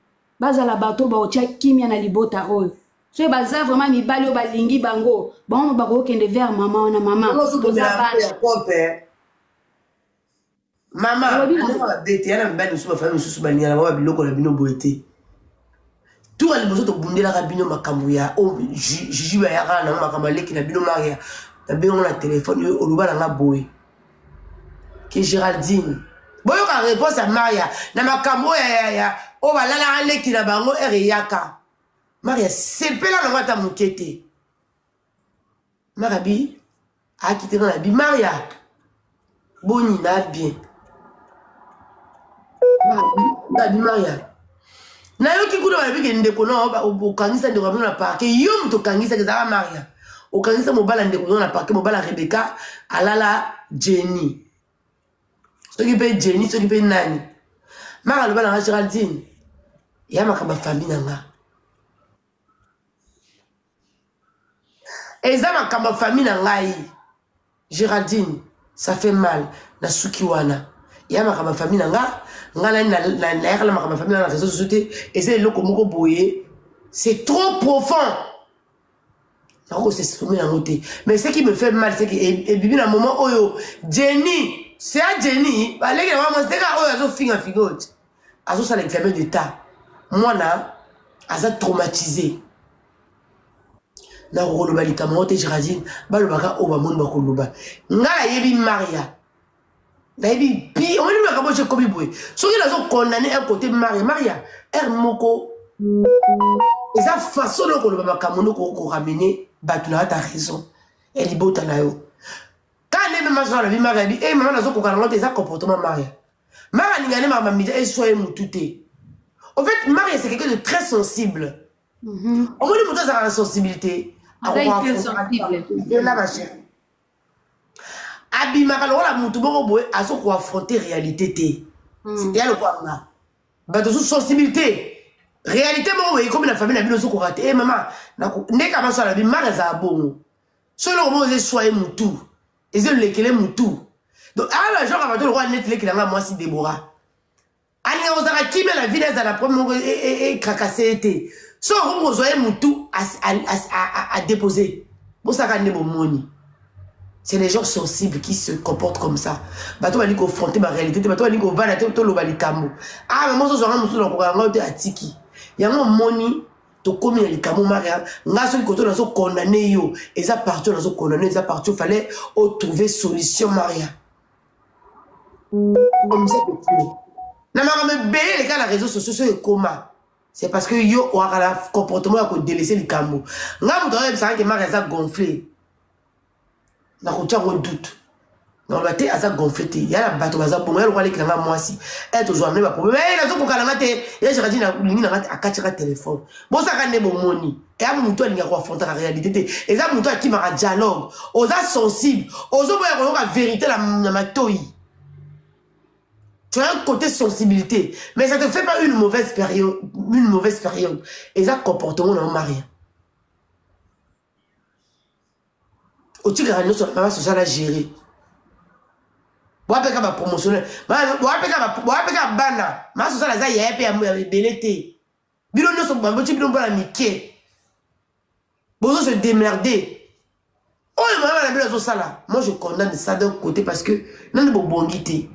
Bazala bato ba otia kimia na libota oyo. So baza vraiment mibali o balingi bango. Bon bako kende vers maman na maman. Maman, bete yana mbani suba fami susu banyana ba biloko na bino boete. Tout ali bozo to bundela ka bino makambu ya o jiji ba ya kana makambu leki na bino maria. Na bino na téléphone yo oluba na boy. Ki Géraldine. Boyo ka réponse à Maria na makambu ya o balala leki na bango eriyaka. Maria sepela na ngata mukete. Marabi a quitté na bi Maria. Boni na bien. Maria. Na yo ki kuna wabi ke ndeko na okangisa ndeko na parke yo mto kangisa ke za Maria. Okangisa mobala ndeko na parke mobala Rebecca alala Jenny. Soki pe Jenny soki pe nani. Mara lo bala na Géraldine. Ya makamba famille nanga. Eza makamba famille nanga Géraldine, ça fait mal na sukiwana. Ya makamba famille nanga. C'est trop profond. Mais ce qui me fait mal, c'est que Bibi, dans un moment où Jenny, c'est à Jenny, c'est l'examen d'état. Moi, je suis traumatisé. Je suis Maria. Naïbi pi on lui a kabouché comme boy. So il a condamné un côté Maria er moko et ça façon ko le makamono ko ramener batuna ta raison elle libota na yo quand même ma soeur la vie Maria et maman na zo ko kalanga des comportement Maria Maria ngane mama midi et soye mututé. En fait Maria c'est quelqu'un de très sensible. On veut lui montrer sa sensibilité à là ma chérie. Abimaka la mutu boko boy aso ko affronter réalité té. C'est le quoi là. Ba de sensibilité. Réalité mo comme la famille na bino so ko raté. Eh maman, na ko ne ka maso la bi mara za bongo. Solo mo ze soye mutu. Eze lekele mutu. Donc ah genre ba to le roi net lekele nga moi si Déborah. Ani o za ka kimé la vie za la première et cracassé té. So ko zo mutu à déposer. Bo ça ka ne bo moni. C'est les gens sensibles qui se comportent comme ça. Bato bali confronter ma réalité, bato bali ko vana to lo bali kambo. Ah maman so zanga musu lo ko nga te atiki. Yango moni to komi ya likamo Maria, nga so ko to na so condamner yo, et ça partout na so condamner, ça partout fallait trouver solution Maria. Comme ça na mara me belé les gars la réseaux sociaux et comment. C'est parce que yo o ala comportement ko délaisser likamo. Nga mu to ça que Maria ça gonflé. Na kotia ko doute non ba te asa gonflé ya la bato baza pour moi le roi nga moi si et toujours même pas problème mais na zo ko kala ngate ya je radina lingi na ngate akatira téléphone bon ça ka ne bo moni et a muto linga ko affronter la réalité te et ça muto qui m'a dialogue oza sensible ozo boya ko la vérité la matoi. Tu as un côté sensibilité mais ça te fait pas une mauvaise période et ça comportement dans Maria. Au tigre nous sur maman social à gérer. Boapeka ba promotionnel. Boapeka bana. Ma social za yepe ya belete. Bino no so bambo ti bino bana mike. Bozo se démerder. Oh maman la bino so sala. Moi je condamne ça d'un côté parce que nan bo bongité.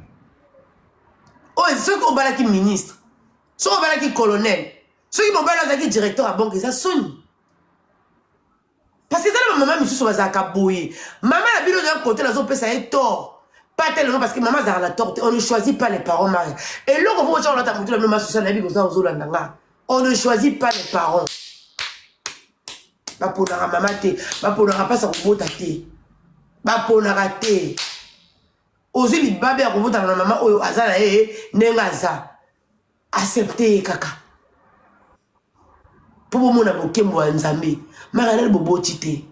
Oh ceux qui ont bala qui ministre. Ceux qui ont bala qui colonel. Ceux qui ont bala qui directeur à banque ça sonne. Parce que ça, maman, monsieur, sur la cabouille. Maman, la bino d'un côté, la zone peut ça est tort. Pas tellement parce que maman, a la tort. On ne choisit pas les parents, Marie. Et là, on voit la même social, la vie, on ne choisit pas les parents. baponaka mama te baponaka mpasa kobota te baponaka te ozwi libabe ya kobotana na mama oyo aza na ye ndenge aza accepte ye kaka mpo bomona bokembo ya nzambe maria nani boboti te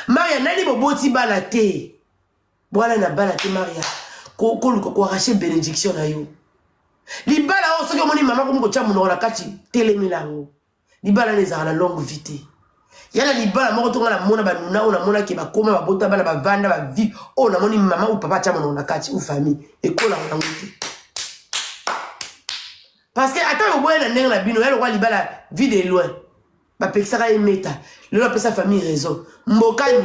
maria nani boboti bana te bwana na bana te maria koluka koarrache bénédiction na yo libala oyo soki omoni mama komi kotya monoko na kati telemela yango libala na ezaka na longue vie te yana libala moko tonga namona banuna oyo namonaki bakoma babota bana bavanda bavi oyo namoni mama ou papa atya monoko na kati ou famille ekolaka yango te parce que ata boboye na ndenge na bino ya lokwa libala vie de loin bapekisaka ye meta lelo apesa famille raison mbokani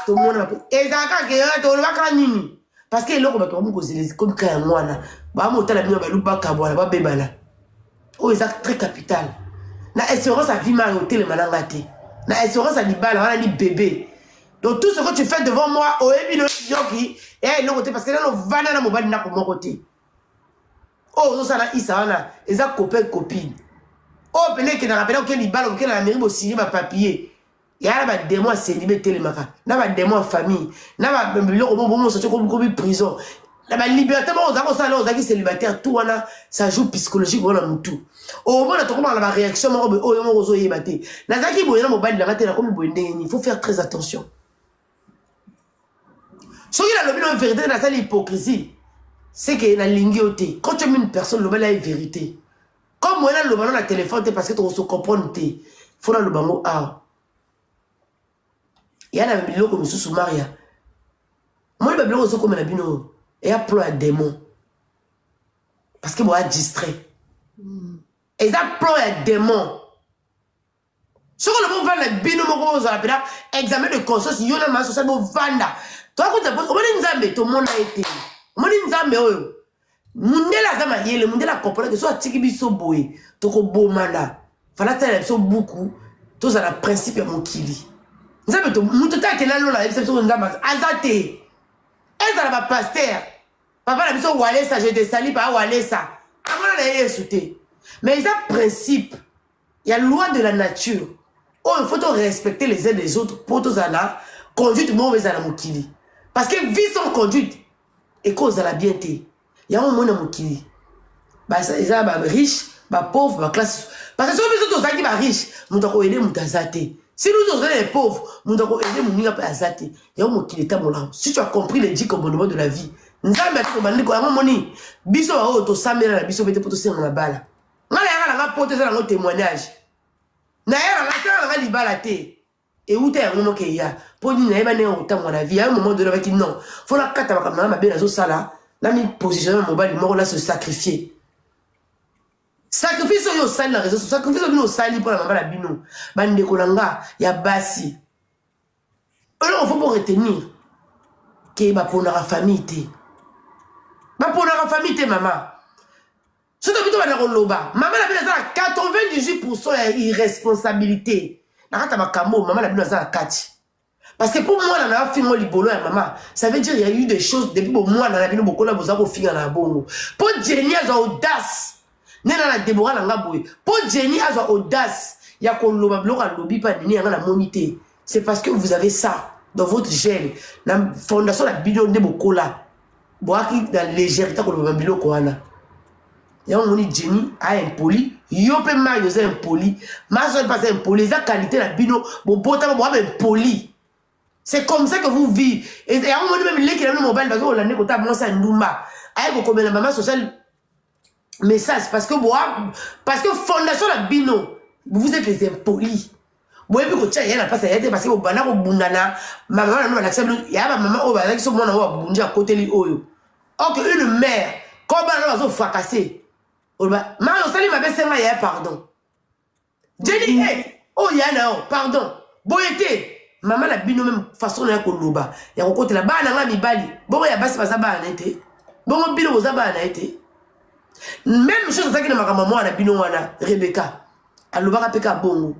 tomona ezalaka ke tolobaka nini parce que eloko bato bamu kozela comme ka ya mwana bamotala bino balubaka bwana babebana oyo eza très capital na espérance à vie mari otelema nanga te na espérance à libala wana ni bébé donc tout ce que tu fais devant moi oyebi no yoki et eloko te parce que nano vana na mobali ndako moko te oyo ozosala isa wana eza copain copine oyo pene ekenaka pene oke libala okenda na mairie bosigner bapapier ya na bademo ya célibe etelemaka na bademo ya famille na babiloko bomosoki kobi prison na baliberté moko ozaka osala ozalaki célibataire tout wana ça joue psychologique wana mutu omona tokomaka na baréaction moko boye oyo moko ozoyeba te nazalaki boye na mobali nanga te nakomi boye ndenge nini il faut faire très attention soki nalobi na vérité nasali hypocrisie c'est que nalingi yo te quand tu aimes une personne lobela ye vérité comme moye naloba no na téléphone te parce que tokose comprendre te fo naloba ngo awa ya na biloko misusu maria moi babiloko ozokomela bino eya plan ya démon parce que boya distrait eza plan ya démon soko lobo vanda bino moko ozala pena examen de conscience yo na ma social bovanda toakuta omoni nzambe tomona ye te omoni nzambe oyo mundele aza mayele mundele akomprendre so atiki biso boye tokobomana fala tala biso buku tozala principe ya mokili nzambe to mutu ta kena lola yebisa biso nzambe aza te ezala bapaster papa na biso walesa je te sali pa walesa amona na yesu te mais eza principe ya loi de la nature oh il faut to respecter les uns des autres pour tozala conduite mo ezala mokili parce que vie sans conduite et cause la bien te ya mo na mokili ba eza ba riche ba pauvre ba classe parce que so biso tozaki ba riche mutu ko aider mutu azate. Si nous sommes les pauvres, nous devons aider mon nigga à zate. Il y a un mot qui est à mon âme. Si tu as compris les 10 commandements de la vie, nous avons dit que mon moni, biso a auto samela la biso bete poto se na bala. Ngala nga pote za ngo témoignage. Na ya nga libala te. Et où t'es un moment qu'il y a pour dire na ba ne autant la vie, il y a un moment de la vie qui non. Faut la kata ba kamana ba zo sala, na mi positionner mon bali moko là se sacrifier. Sacrifice yo sali la raison, sacrifice bino sali pour la maman la bino. Bande kolanga ya basi. Alors on faut pour retenir que ba pour la famille te. Ba pour la famille te maman. Surtout bito ba loba. Maman la bino za 98% ya irresponsabilité. Na kata makambo maman la bino za 4. Parce que pour moi na na fingo libolo ya maman, ça veut dire il y a eu des choses depuis bon moi na bino bokola boza ko finga na bongo. Pour Jenny a audace. Nena na Deborah na ngaboy. Pour Jenny a audace. Ya ko loba bloka lobi pa nini nga na monité. C'est parce que vous avez ça dans votre gène. La fondation la bidon de bokola. Boaki dans légèreté ko loba biloko wana. Ya moni Jenny a impoli, yo pe Mario za impoli. Ma soeur pas impoli, za qualité la bino, bo bota bo impoli. C'est comme ça que vous vivez. Et à un moment même les qui ont mobile parce que la néko ta moi ça ndumba. Aye ko comme la maman sociale message parce que fondation la bino vous êtes les impolis. Moi puis ko tia yana pas ça parce que au bana ko bundana maman na l'accepte ya maman o ba qui so mona o bunja côté li oyo. Or que une mère comme bana zo fracasser. O ba ma o sali ma be senga ya pardon. Jenny oh yana pardon. Boyete maman la bino même façon na ko loba. Ya ko côté la bana nga mibali. Bongo ya basi baza bana été. Bongo bino boza bana été. Même chose ça qui na maman na bino wana Rebecca. Alobaka peka bongo.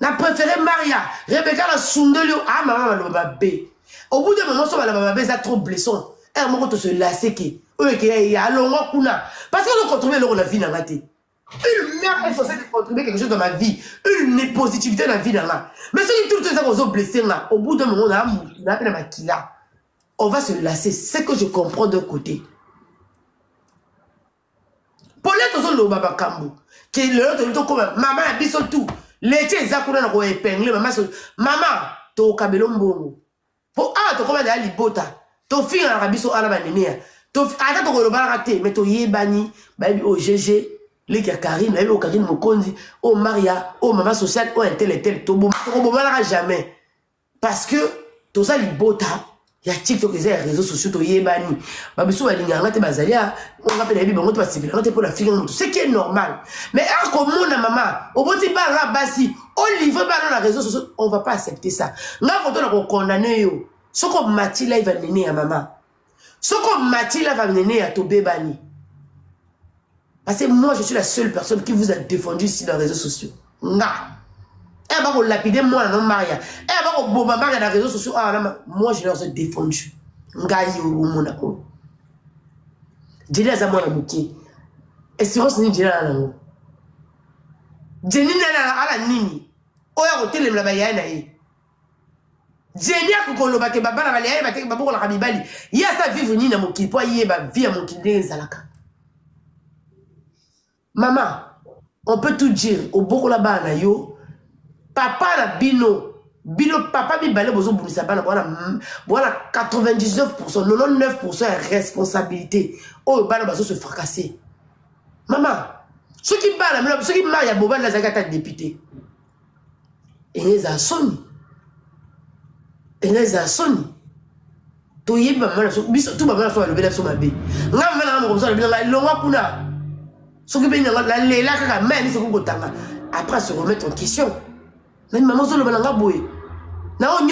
Na préféré Maria. Rebecca la sundolio ah maman le bébé. Au bout d'un moment so la bébé ça trop blessant. Elle m'a to se lasser que. Oye que ya longo kuna. Parce que on retrouver le la vie na ngate. Une mère est censée contribuer quelque chose dans ma vie. Une positivité dans la vie. Mais si tout ça vous blessé, au bout d'un moment, on va se lasser. C'est que je comprends d'un côté. Pour les autres, Baba Kambo, qui est l'autre, comme maman a dit tout. Les tiens, ils ont épinglé. Maman, tu as kabelo mbongo. Pour tu comme d'aller libota. Tu fille en rabiso à la baninière. Tu attends, tu vas rater. Mais tu y es banni. Baby, au GG. Les qui a Karine, au Karine Mokondi, au Maria, au maman sociale, au tel et tel. Tu ne jamais. Parce que tout ça, libota. Il y a TikTok, il y a les réseaux sociaux, il y a bani. Babissou a dit, on va faire des bibes, on va civil, on va pour la fille, ce qui est normal. Mais comme mon maman, au bout de la basi, on livre dans les réseaux sociaux, on ne va pas accepter ça. Nous avons condamné. Ce qu'on m'a dit là, il va mener à maman. Ce qu'on m'a dit là, va mener à Tobé Bani. Parce que moi, je suis la seule personne qui vous a défendu ici dans les réseaux sociaux. Nga. Elle va lapider moi, non, Maria. Elle va bombarder dans les réseaux sociaux. Moi, je leur ai défendu. Nga yi ou monako. Jenny a zamoué la bouquet. Et si on se dit Jenny a la langue. Jenny a la nini. Oya hotel le mlabaya na yi. Jenny a kukolo bake baba na balaya bake baboko la kabibali. Ya sa vivre ni na moki. Po yi ba vie à moki de zalaka. Maman, on peut tout dire. Au boko la ba na yo. Papa la bino papa bi balé bozo boulisa bana voilà 99% 99% de responsabilité. Oh bana bazo se fracasser. Maman, ceux qui balent ceux qui marient à boban la zakata député. Et les a soni. Et les a soni. To yi maman biso tout maman fa lever sur ma bé. Nga maman comme ça le longa kuna. Ceux qui ben la lela kaka mais ni se ko tanga. Après se remettre en question. Mais maman, je ne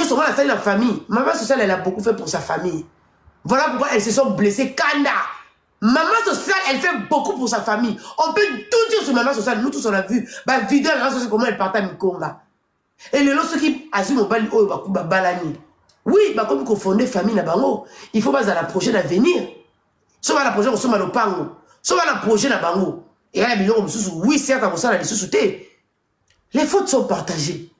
sais pas si la famille. Maman sociale, elle a beaucoup fait pour sa famille. Voilà pourquoi elles se sont blessées. Kanda. Maman sociale, elle fait beaucoup pour sa famille. On peut tout dire sur maman sociale. Nous tous, on a vu. Bah, vidéo, maman sociale, comment elle partait à Mikonga. Et les autres qui assument au bali, oh, bah, balani. Oui, bah, comme qu'on fondait famille, là, bango. Il faut pas la prochaine à venir. Soit la prochaine, on se met au pango. Soit la prochaine à bango. Et là, il y a oui, certes, on s'en a des les fautes sont partagées.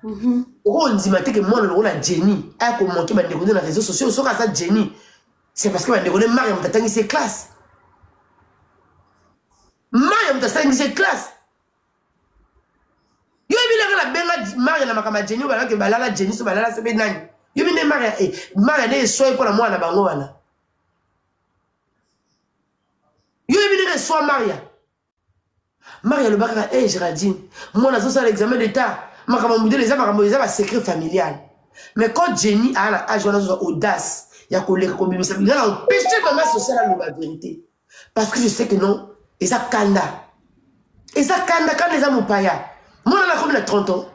On dit que moi, le rôle à Jenny, a commenté dans les réseaux sociaux, sur ça Jenny. C'est parce que Mariam t'a tangué ses classes. Mariam t'a tangué ses classes. Yo bi la benga Mariam na makama Jenny ba que balala Jenny so balala se be nani. Yo bi ne Mariam ne soy pour moi na bango wana. Yo bi ne soy Mariam. Maria le Bakara, Géraldine, moi, j'ai fait l'examen d'État. Je les un secret familial. Mais quand Jenny a l'âge, audace, il y a collègue comme il a empêché maman sociale à la vérité. Parce que je sais que non, et ça kanda. Et ça kanda quand les hommes paya. Moi, on a comme 30 ans.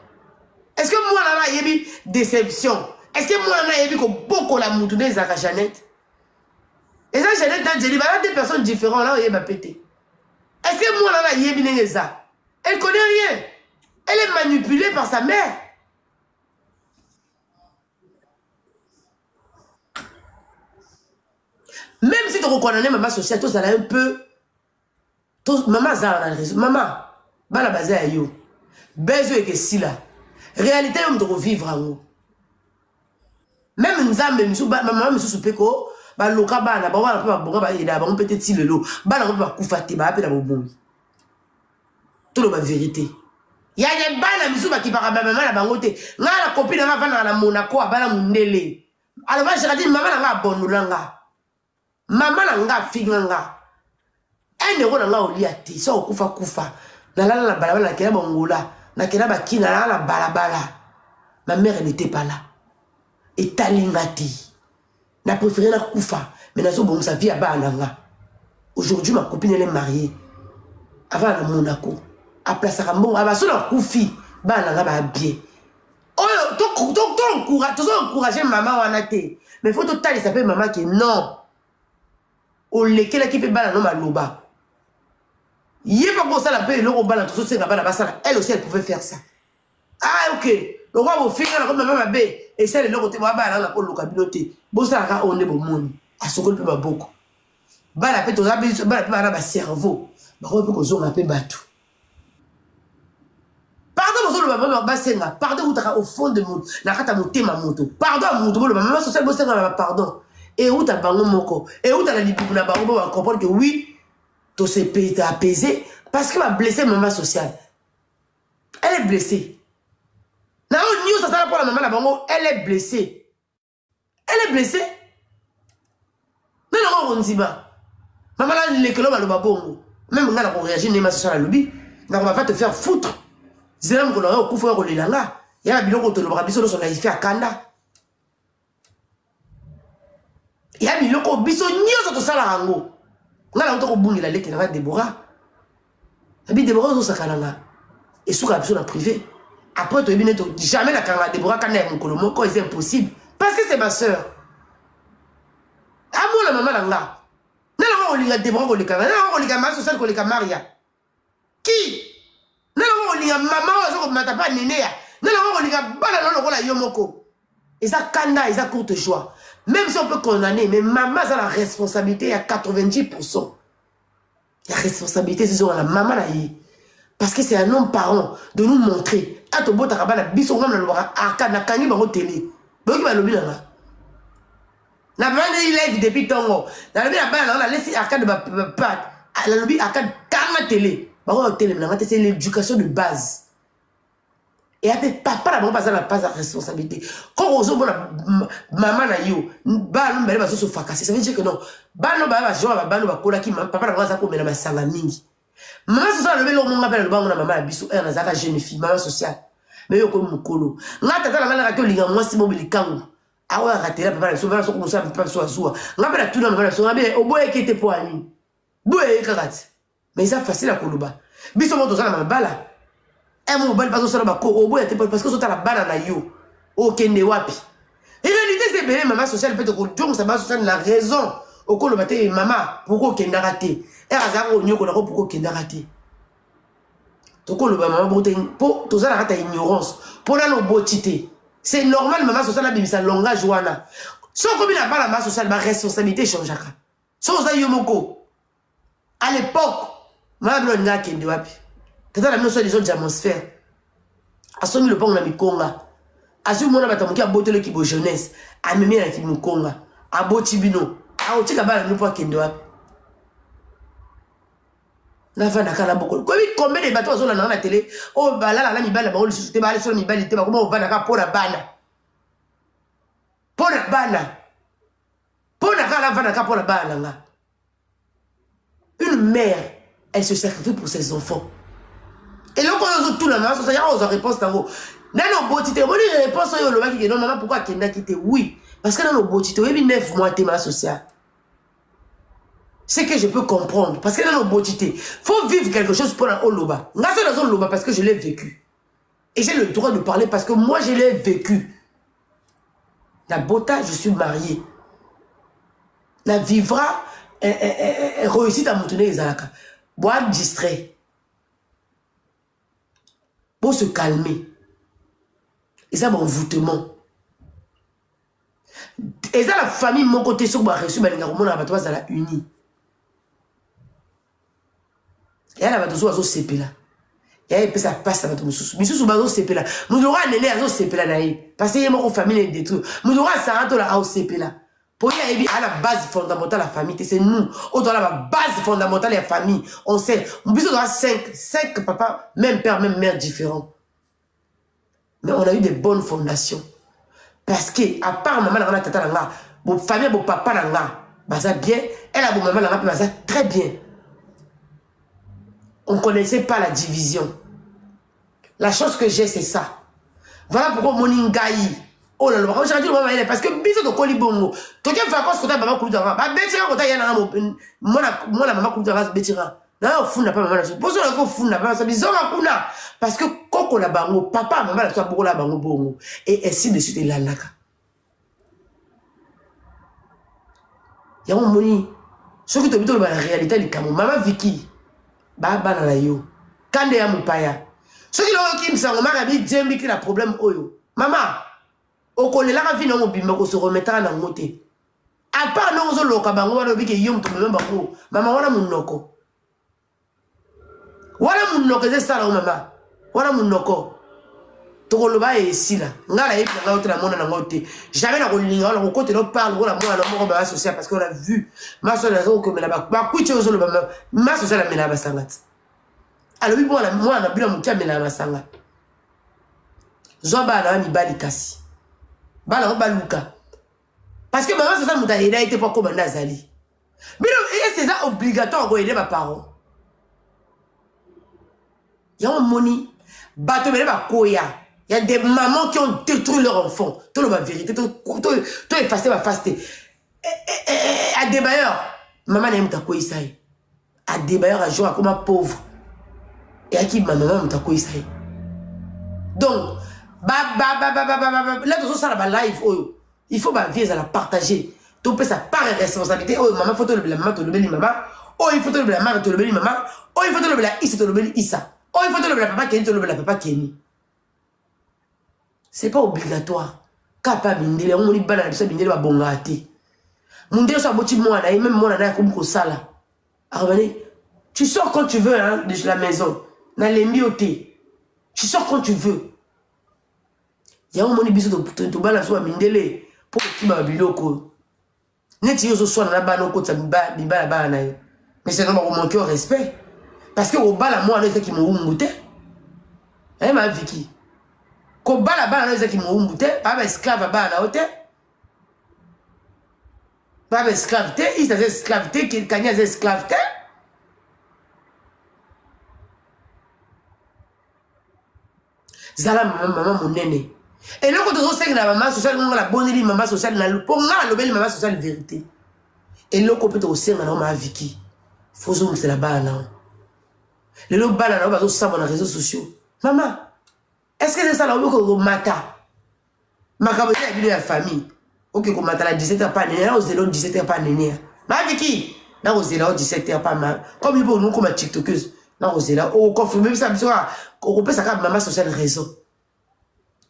Est-ce que moi, on a eu déception? Est-ce que moi, on a eu beaucoup la moutoune des Jeannette? Et ça, Jeannette, dans Jenny, il y a des personnes différentes là où il va péter. Est-ce que moi, là, elle connaît rien. Elle est manipulée par sa mère. Même si tu reconnais maman sociale, tout ça là un peu. Maman, ça a raison. Maman, la base à yo. Besoin que si là. Réalité, on doit vivre en haut. Même maman, me sous peko. Ba loka ba na ba wala pa bonga ba ida ba peut-être si le lot ba na ba kufati ba pe na bobo tout le ba vérité ya ye ba na misu ba ki ba maman na bangote nga la copine na va na Monaco ba na mundele alors ba je dis maman na nga bonulanga maman na nga finganga ene ko na nga oliati so kufa na la balabala na kela bongola na kela ba kina na balabala ma mère n'était pas là et talingati. Je préféré la koufa, mais je bon sa vie à Bananga. Aujourd'hui, ma copine elle est mariée. Avant à Monaco. À Place Rambon, à la koufi, Bananga va bien. Oh, tu encourager maman ou anaté. Mais il faut tout taler, ça fait maman qui non. On les qui peut Bananga maloba. Il n'y a pas pour ça la paix, l'euro Bananga, tout ça, elle aussi elle pouvait faire ça. Ah, ok. Le roi vous finit comme maman ma bé. Et c'est le côté moi ba la ko lo kabiloté. Bo ça on est bon monde. A sokol pe ba boko. Ba la pe to ba ba cerveau. bango mpe kozonga mpe bato pardon bozoloba mama basenga pardon utaka au fond de moto na kata motema moto pardon moto boloba mama social bosenga pardon et uta bango moko et uta la libibu na bango ba comprendre que oui to se payer apaiser parce que va blesser maman sociale elle est blessée na on news ça pour la maman la bango elle est blessée non non on dit ba maman là les kelo ba lo babongo même ngala ko réagir ne ma sociale lobby na on va te faire foutre zélam ko na ko fo ko lelanga ya biloko to lo ba biso so na ifi akanda ya biloko biso nyoso to sala rango ngala to ko bungila leki na Deborah abi Deborah zo sakananga et souka biso na privé après to ebine to jamais la kanga Deborah kana mon kolomo ko c'est impossible parce que c'est ma sœur amo la maman nga nala ko linga Deborah ko leka nala ko linga ma social ko leka Maria qui nala ko linga mama zo ko mata pa neneya nala ko linga bala lolo ko la yomoko et ça kanda et ça courte joie. Même si on peut condamner, mais maman a la responsabilité à 90%. La responsabilité, c'est sur la maman là. Parce que c'est un homme parent de nous montrer. À ton beau tarabana, bisou comme la loi, à na kangi bango télé. Donc il va l'oublier là. La maman il live depuis tongo. La lobby la bana, on a laissé à de pat. La lobby à kanga télé. Bango télé, c'est l'éducation de base. Et après, papa n'a pas la responsabilité. Quand on a maman na yo, ba no bale se fracasser. Ça veut dire que non. Ba no ba joa ba no ba kola ki papa na ba ko mena masanga mingi. Maman sociale le mon appelle le bango na maman biso na zaka jeune fille, maman sociale. Mais yo ko mukolo. Nga tata na ngala ka linga moi si mobili kangu. Awa ratela papa na so ba so ko musa papa so azua. Nga pela tuna maman so ngabe oboye ki te poani. Boye kakati. Mais ça facile à koloba. Biso moto za na mabala. Et mon bel bateau sur la au bout parce que c'est la banane yo au kende wapi. En réalité c'est bien maman sociale peut être donc ça maman sociale la raison au col matin maman pourquoi kende raté et azar au nyoko pourquoi kende raté. To col maman pour tout ça la ignorance pour la lobotité. C'est normal maman sociale a bimisa langage wana. Sans comme il a pas la maman sociale ma responsabilité changera. Sans ça yomoko. À l'époque maman n'a kende wapi. C'est la même chose des autres atmosphères. Assomi le pont na mikonga. Assomi mona batamuki a botele ki bo jeunesse. A memi na ki mikonga. A boti bino. A otika bala no po kendo wapi. Na fa na kala boko. Combien de bateaux sont là dans la télé? Oh bala la mi bala ba o lisu te bala so mi bala te ba comment on va na ka pona bana. Pona bana. Pona kala va na ka pona bana nga. Une mère, elle se sacrifie pour ses enfants. Et là, quand on a tout la maman, ça y a une réponse dans vos. Dans nos botités, on a une réponse sur le mec qui dit non, maman, pourquoi Kenda quitté? Oui. Parce que dans nos botités, il y a 9 mois de ma sociale. C'est que je peux comprendre. Parce que dans nos botités, il faut vivre quelque chose pour un Oloba. Moi, je suis dans un Oloba parce que je l'ai vécu. Et j'ai le droit de parler parce que moi, je l'ai vécu. La Bota, je suis mariée. La Vivra, réussit à me tenir les alaka. Boire distrait. Pour se calmer. Et ça, mon envoûtement. Et ça, la famille, mon côté, sur ma reçu, ma linga, ça la unie. Et elle va toujours à CP là. Et elle ça passe à votre moussou. Moussou, bazo CP là. Nous aurons un aîné à CP là. Parce qu'il y a mon famille détruite. Nous aurons un sarato là à CP là. Pour y aller à la base fondamentale de la famille, c'est nous. Autour de la base fondamentale de la famille. On sait. On peut avoir 5 papas, même père, même mère différents. Mais on a eu des bonnes fondations. Parce que, à part maman, la tata, mon famille, mon papa, ça bien. Elle a mon maman, ça très bien. On ne connaissait pas la division. La chose que j'ai, c'est ça. Voilà pourquoi mon ingaï. Oh là là, j'ai dit maman, parce que biso to koli bongo. To ke vacances kota maman kulutanga. Ba betira kota yana na maman kulutanga betira. Na funda pa maman na so. Poso na ko funda pa so bizonga kuna parce que koko la bango papa maman la so boko la bango bongo et ainsi de suite la naka. Ya mon moni. Ce que tu veux la réalité du Cameroun. Maman Vicky. Ba ba na yo. Kande ya mupaya. Ce qui l'ont qui me sang maman bi djembi ki la problème oyo. Maman on connaît la vie non bimba ko se remettra na moté à part non zo loka bango wana biki yom to memba ko mama wana munoko Voilà mon noko, c'est ça, maman. Voilà mon noko. Tokoloba est ici, là. Ngala est là, là, la mona, là, jamais la rollinga, on côté, on parle, on a moi, associé, parce qu'on a vu, ma soeur, la zone, comme la bac, ma couche, ma soeur, la mena, sangat. Alors, moi, on a bu la moutia, mena, sangat. Zoba, la mi bali kasi. Bala, on baluka. Parce que maman, c'est ça, mouta, il a été pas comme un Nazali. Mais c'est ça obligatoire pour aider ma parent. Il y a un moni, bateau, mais il y a des mamans qui ont détruit leur enfant. Tout le vérité, tout effacé, va faster. À des bailleurs, maman n'aime ta quoi ça. À des bailleurs, à jouer comme un pauvre. Et à qui ma maman n'aime ta quoi ça. Donc, là, tout ça, la live, il faut ma vie, la partager. Tu peux ça par responsabilité. Oh, maman, faut te le maman, te le béni, maman. Oh, il faut te le maman, te le béni, maman. Oh, il faut te le Issa, te le béni, Issa. Oh, il faut te le papa Kenny, te le papa Kenny. C'est pas obligatoire. Kapa bindele, on moni bana bisa bindele ba bongati. Mundele so aboti moi na même moi na comme ko sala. Arabane, tu sors quand tu veux hein de la maison. Na lembioté. Tu sors quand tu veux. Ya on moni biso to bana so bindele pour ki ba biloko. Neti yo so so na bana ko tsa bibala bana. Mais c'est normal qu'on manque au respect. Parce que au bas la moi c'est qui m'ont mouté. Eh ma Vicky. Ko bala bana c'est qui m'ont mouté, pas esclave bana ote. Pas esclavité, il s'agit esclavité qui kanya esclavité. Zala maman mon nene. Et là quand on sait que la maman sociale on la bonne li maman sociale na pour nga lobeli maman sociale vérité. Et là qu'on peut aussi na ma Vicky. Faut que c'est la bana. Les gens balent dans les réseaux sociaux. Maman, est-ce que c'est ça là où on mata? Ma cabote est venue à la famille. Ok, qu'on mata la 17h pas néné, là, on 17h pas néné. Ma Vicky, là, on 17h pas mal. Comme il faut nous, comme TikTokeuse, là, on là, on confirme ça, on peut ça maman sociale raison.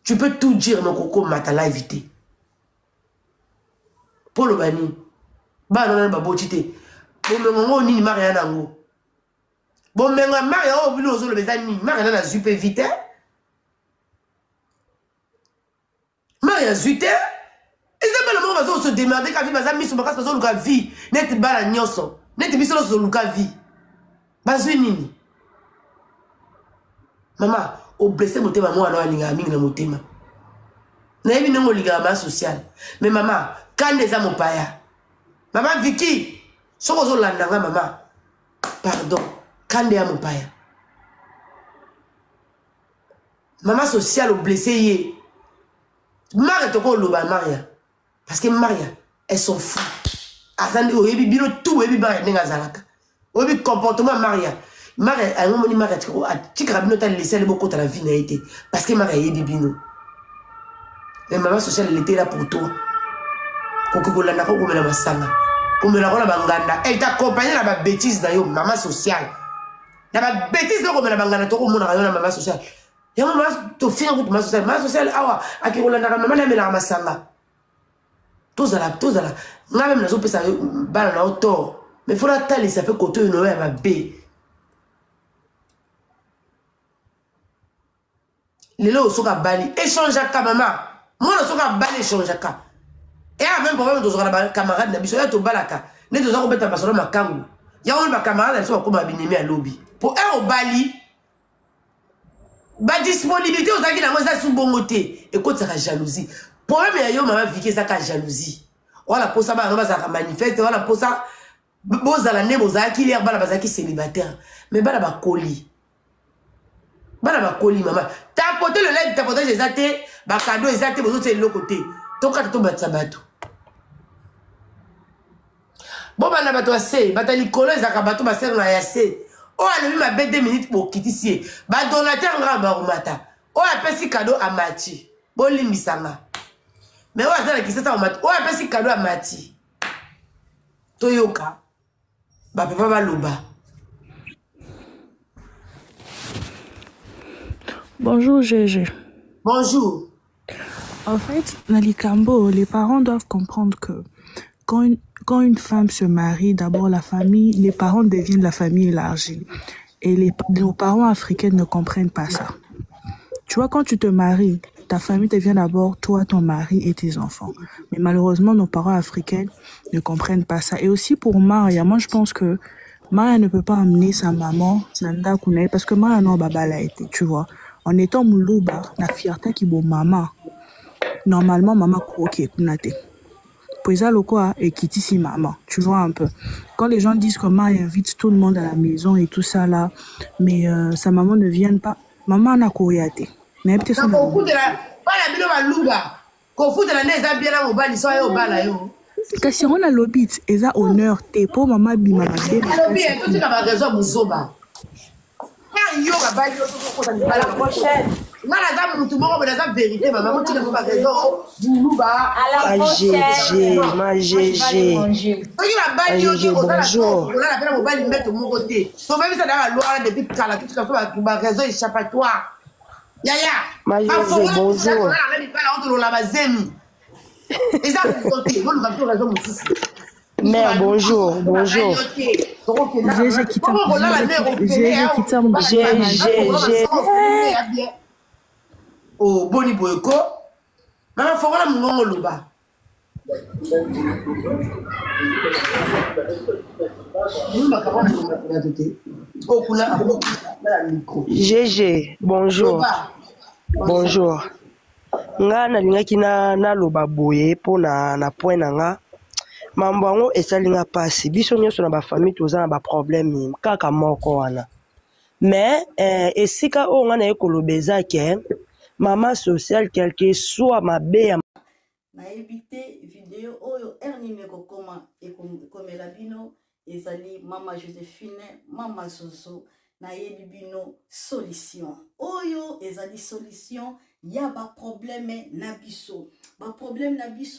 Tu peux tout dire, mais on mata la éviter. Pour le bani, bah, non, non, botité. Bon, mais on n'y rien à nous. Bon, mais Maria, on oublie aux autres les amis. Maria n'a zuppé vite. Maria zuppé. Et c'est pas le moment où on se demander qu'à vie, ma amis, sont pas capables de faire vie. N'est pas la nyoso. N'est pas la vie. Bazouini. Maman, au blessé, mon thème, moi, on a mis mon thème. N'a pas mis mon social. Mais maman, quand les âmes paya. Maman, Vicky, ce qu'on a là, maman. Pardon. Quand est mon père? Maman sociale au blessé. Maria te ko Maria. Parce que Maria, elles sont fous. Azandi o yebi bino tout yebi ba nenga zalaka. O yebi comportement Maria. Maria a un moment Maria tu kra bino ta laisser beaucoup ta la vie n'a été parce que Maria yebi bino. Mais maman sociale elle était là pour toi. Koko la nako ko mela masanga. Ko mela ko la banganda. Elle t'accompagne dans ma bêtise na yo maman sociale. Il y a des bêtises là comme la bangana to ko mona na maman sociale. Il y a maman to finir avec maman sociale. Maman sociale awa akikola na maman na mela masanga. Tous à la nga même nazo pesa bana na auto. Mais faut la tali ça fait côté une ouais ma b. Lelo soka bali échange ka maman. Moi na soka bali échange ka. Et a même problème to soka camarade na biso ya to balaka. Ne to soka beta basolo makangu. Ya on ba camarade so ko ba binemi à lobby. Pour un au Bali, la disponibilité aux amis dans sous bon côté. Écoute, ça la jalousie. Problème il y a maman Vicky ça la jalousie. Voilà pour ça ba on va manifeste, voilà pour ça boza la ne boza qui l'air bala bazaki célibataire. Mais bala ba colis. Bala ba colis maman. Tapoter le lait, tapoter les athées, ba cadeau les athées bozo c'est de l'autre côté. Donc quand tu battre sabato. Bon bana bato assez, batali kolo ezaka bato ba ser na yassé. Oh, elle a mis ma bête 2 minutes pour quitter ici. Bah, donateur grand barumata. Oh, elle a fait cadeau à Mati. Bon, limisanga. Mais oh, elle a fait ça à Mati. Oh, elle a fait cadeau à Mati. Toyoka. Bah, papa va loba. Bonjour, Gégé. Bonjour. En fait, dans les Cambo, les parents doivent comprendre que quand une femme se marie, d'abord la famille, les parents deviennent la famille élargie. Et nos parents africains ne comprennent pas ça. Tu vois, quand tu te maries, ta famille te vient d'abord, toi, ton mari et tes enfants. Mais malheureusement, nos parents africains ne comprennent pas ça. Et aussi pour Maria, moi je pense que Maria ne peut pas amener sa maman, Nanda Kounaï, parce que Maria non baba l'a été, tu vois. En étant Moulouba, la fierté qui est maman, normalement, maman croquait, Kounate. Poisa Lokoa et Kitty si maman, tu vois un peu. Quand les gens disent que Maria invite tout le monde à la maison et tout ça là, mais sa maman ne vient pas, maman n'a Koyate. Mais peut-être ça. Kasi on a l'obit, et ça honneur, t'es pour maman bima ma belle. À la prochaine. Mère, bonjour, bonjour. Oh, Boni Boyko. Maman, faut voir mon loba. GG, bonjour. Bonjour. Nga nalingaki na loba boye po na point na nga. Mambo yango esalinga pasi. Biso nyonso na ba famille toza na ba problème kaka moko wana. Mais esika o nga na ekolobeza ke maman sociale quelque soit mabe na éviter vidéo oyo ernimeko koma ekomela bino ezali mama Joséphine mama Soso na yebi bino solution oyo ezali solution ya ba problème na biso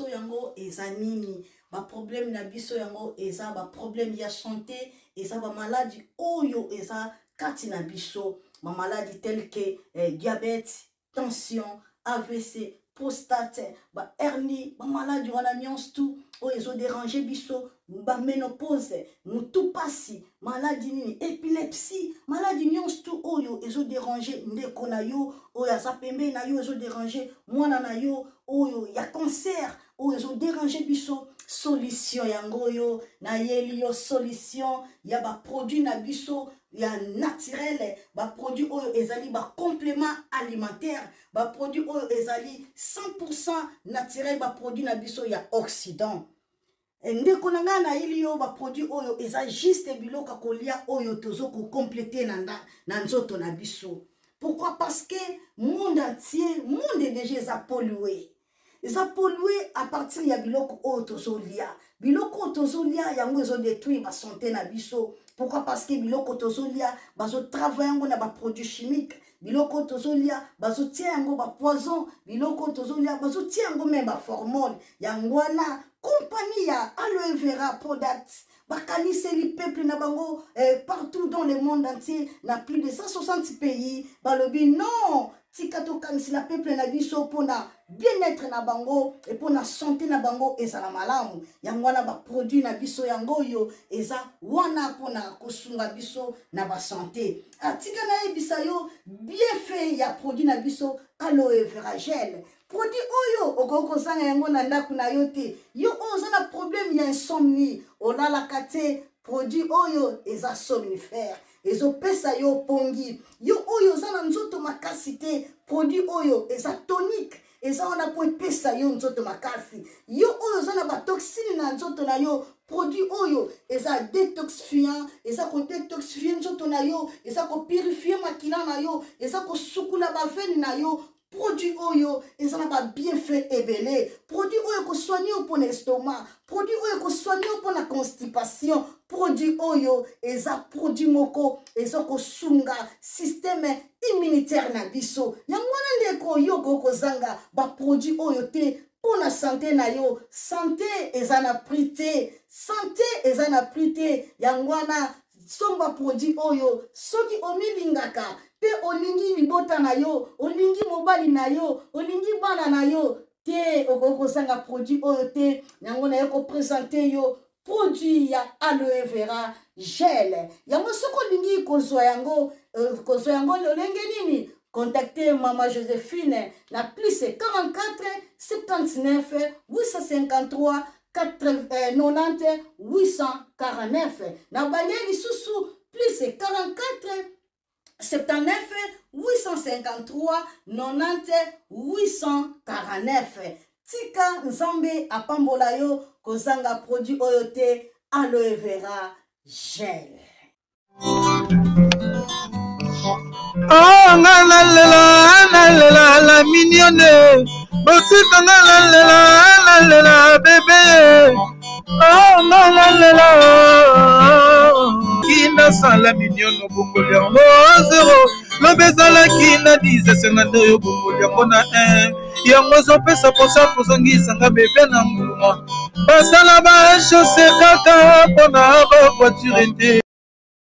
yango eza nini ba problème na biso yango eza ba problème ya santé eza ba maladie oyo eza kati na biso ma maladie telle que diabète tension AVC prostate ba hernie ba maladie wana nyonso tout oyo ezo déranger biso ba ménopause mutu pasi maladie nini épilepsie maladie nyonso tout oyo ezo déranger ndeko na yo oyo aza pembe na yo ezo déranger mwana na yo oyo ya cancer oyo ezo déranger biso solution yango yo na yeli yo solution ya ba produit na biso ya naturel ba produit oyo ezali ba complément alimentaire ba produit oyo ezali 100% naturel ba produit na biso ya Occident ndeko nanga na yeli yo ba produit oyo eza juste biloka kolia oyo tozo ko compléter na nzoto na biso. Pourquoi? Parce que monde entier monde est déjà pollué. Eza pollué à partir ya biloko oyo tozolia. Biloko tozolia yango ezo détruire ba santé na biso. Pourquoi? Parce que biloko tozolia bazo travailler yango na ba produits chimiques. Biloko tozolia bazo tia yango ba poison. Biloko tozolia bazo tia yango même ba formol. Yango wana compagnie ya aloe vera products. Bakanise li peuple na bango partout dans le monde entier, na plus de 160 pays. Balobi non, tikato kanisi la peuple na biso pona bien-être na bango et pona santé na bango eza na malamu. Yango wana ba produit na biso yango yo eza wana pona kosunga biso na ba santé. Atika na ebisa yo bien fait ya produit na biso aloe vera gel. Produit oyo okoko sanga yango na ndaku na yo te. Yo oza na problème ya insomnie. Olala kate produit oyo eza somnifère. Ezo pesa yo pongi. Yo oyo za na nzoto makasi te. Produit oyo eza tonique. Eza wana po pesa yo nzoto makasi. Yo oyo za na ba toxine na nzoto na yo. Produit oyo eza détoxifiant. Eza ko détoxifier nzoto na yo. Eza ko purifier makila na yo. Eza ko sukula ba veine na yo. Produit oyo ezana ba bienfait ebele. Produit oyo ko soigner pour l'estomac. Produit oyo ko soigner pour la constipation. Produit oyo eza produit moko eza ko sunga système immunitaire na biso. Yangwana ndeko yo ko zanga ba produit oyo te pour la santé na yo. Santé ezana prité. Santé ezana prité. Yangwana somba produit oyo soki omilingaka pe olingi libota na yo, olingi mobali na yo, olingi bana na yo, te okoko sanga produit oyo te, yango na yo ko présenter yo produit ya aloe vera gel. Yango soko lingi kozwa yango lolenge nini? Contactez Maman Joséphine na plus 44 79 853 90 849. Na Balieli Soussou plus 44 79 853 90 849. Tika Nzambe apambola yo kozanga produit oyote aloe vera gel. Oh, la mignonne. Botika la bébé. Oh, la. Kina sans la mignonne au Bongolian. Oh, zéro. Le bezala kina 10 52 au Bongolian. On a un. Yango zo pesa posa kozongisa nga bébé na muluma. Basala ba chaussée kaka pona ba voiture.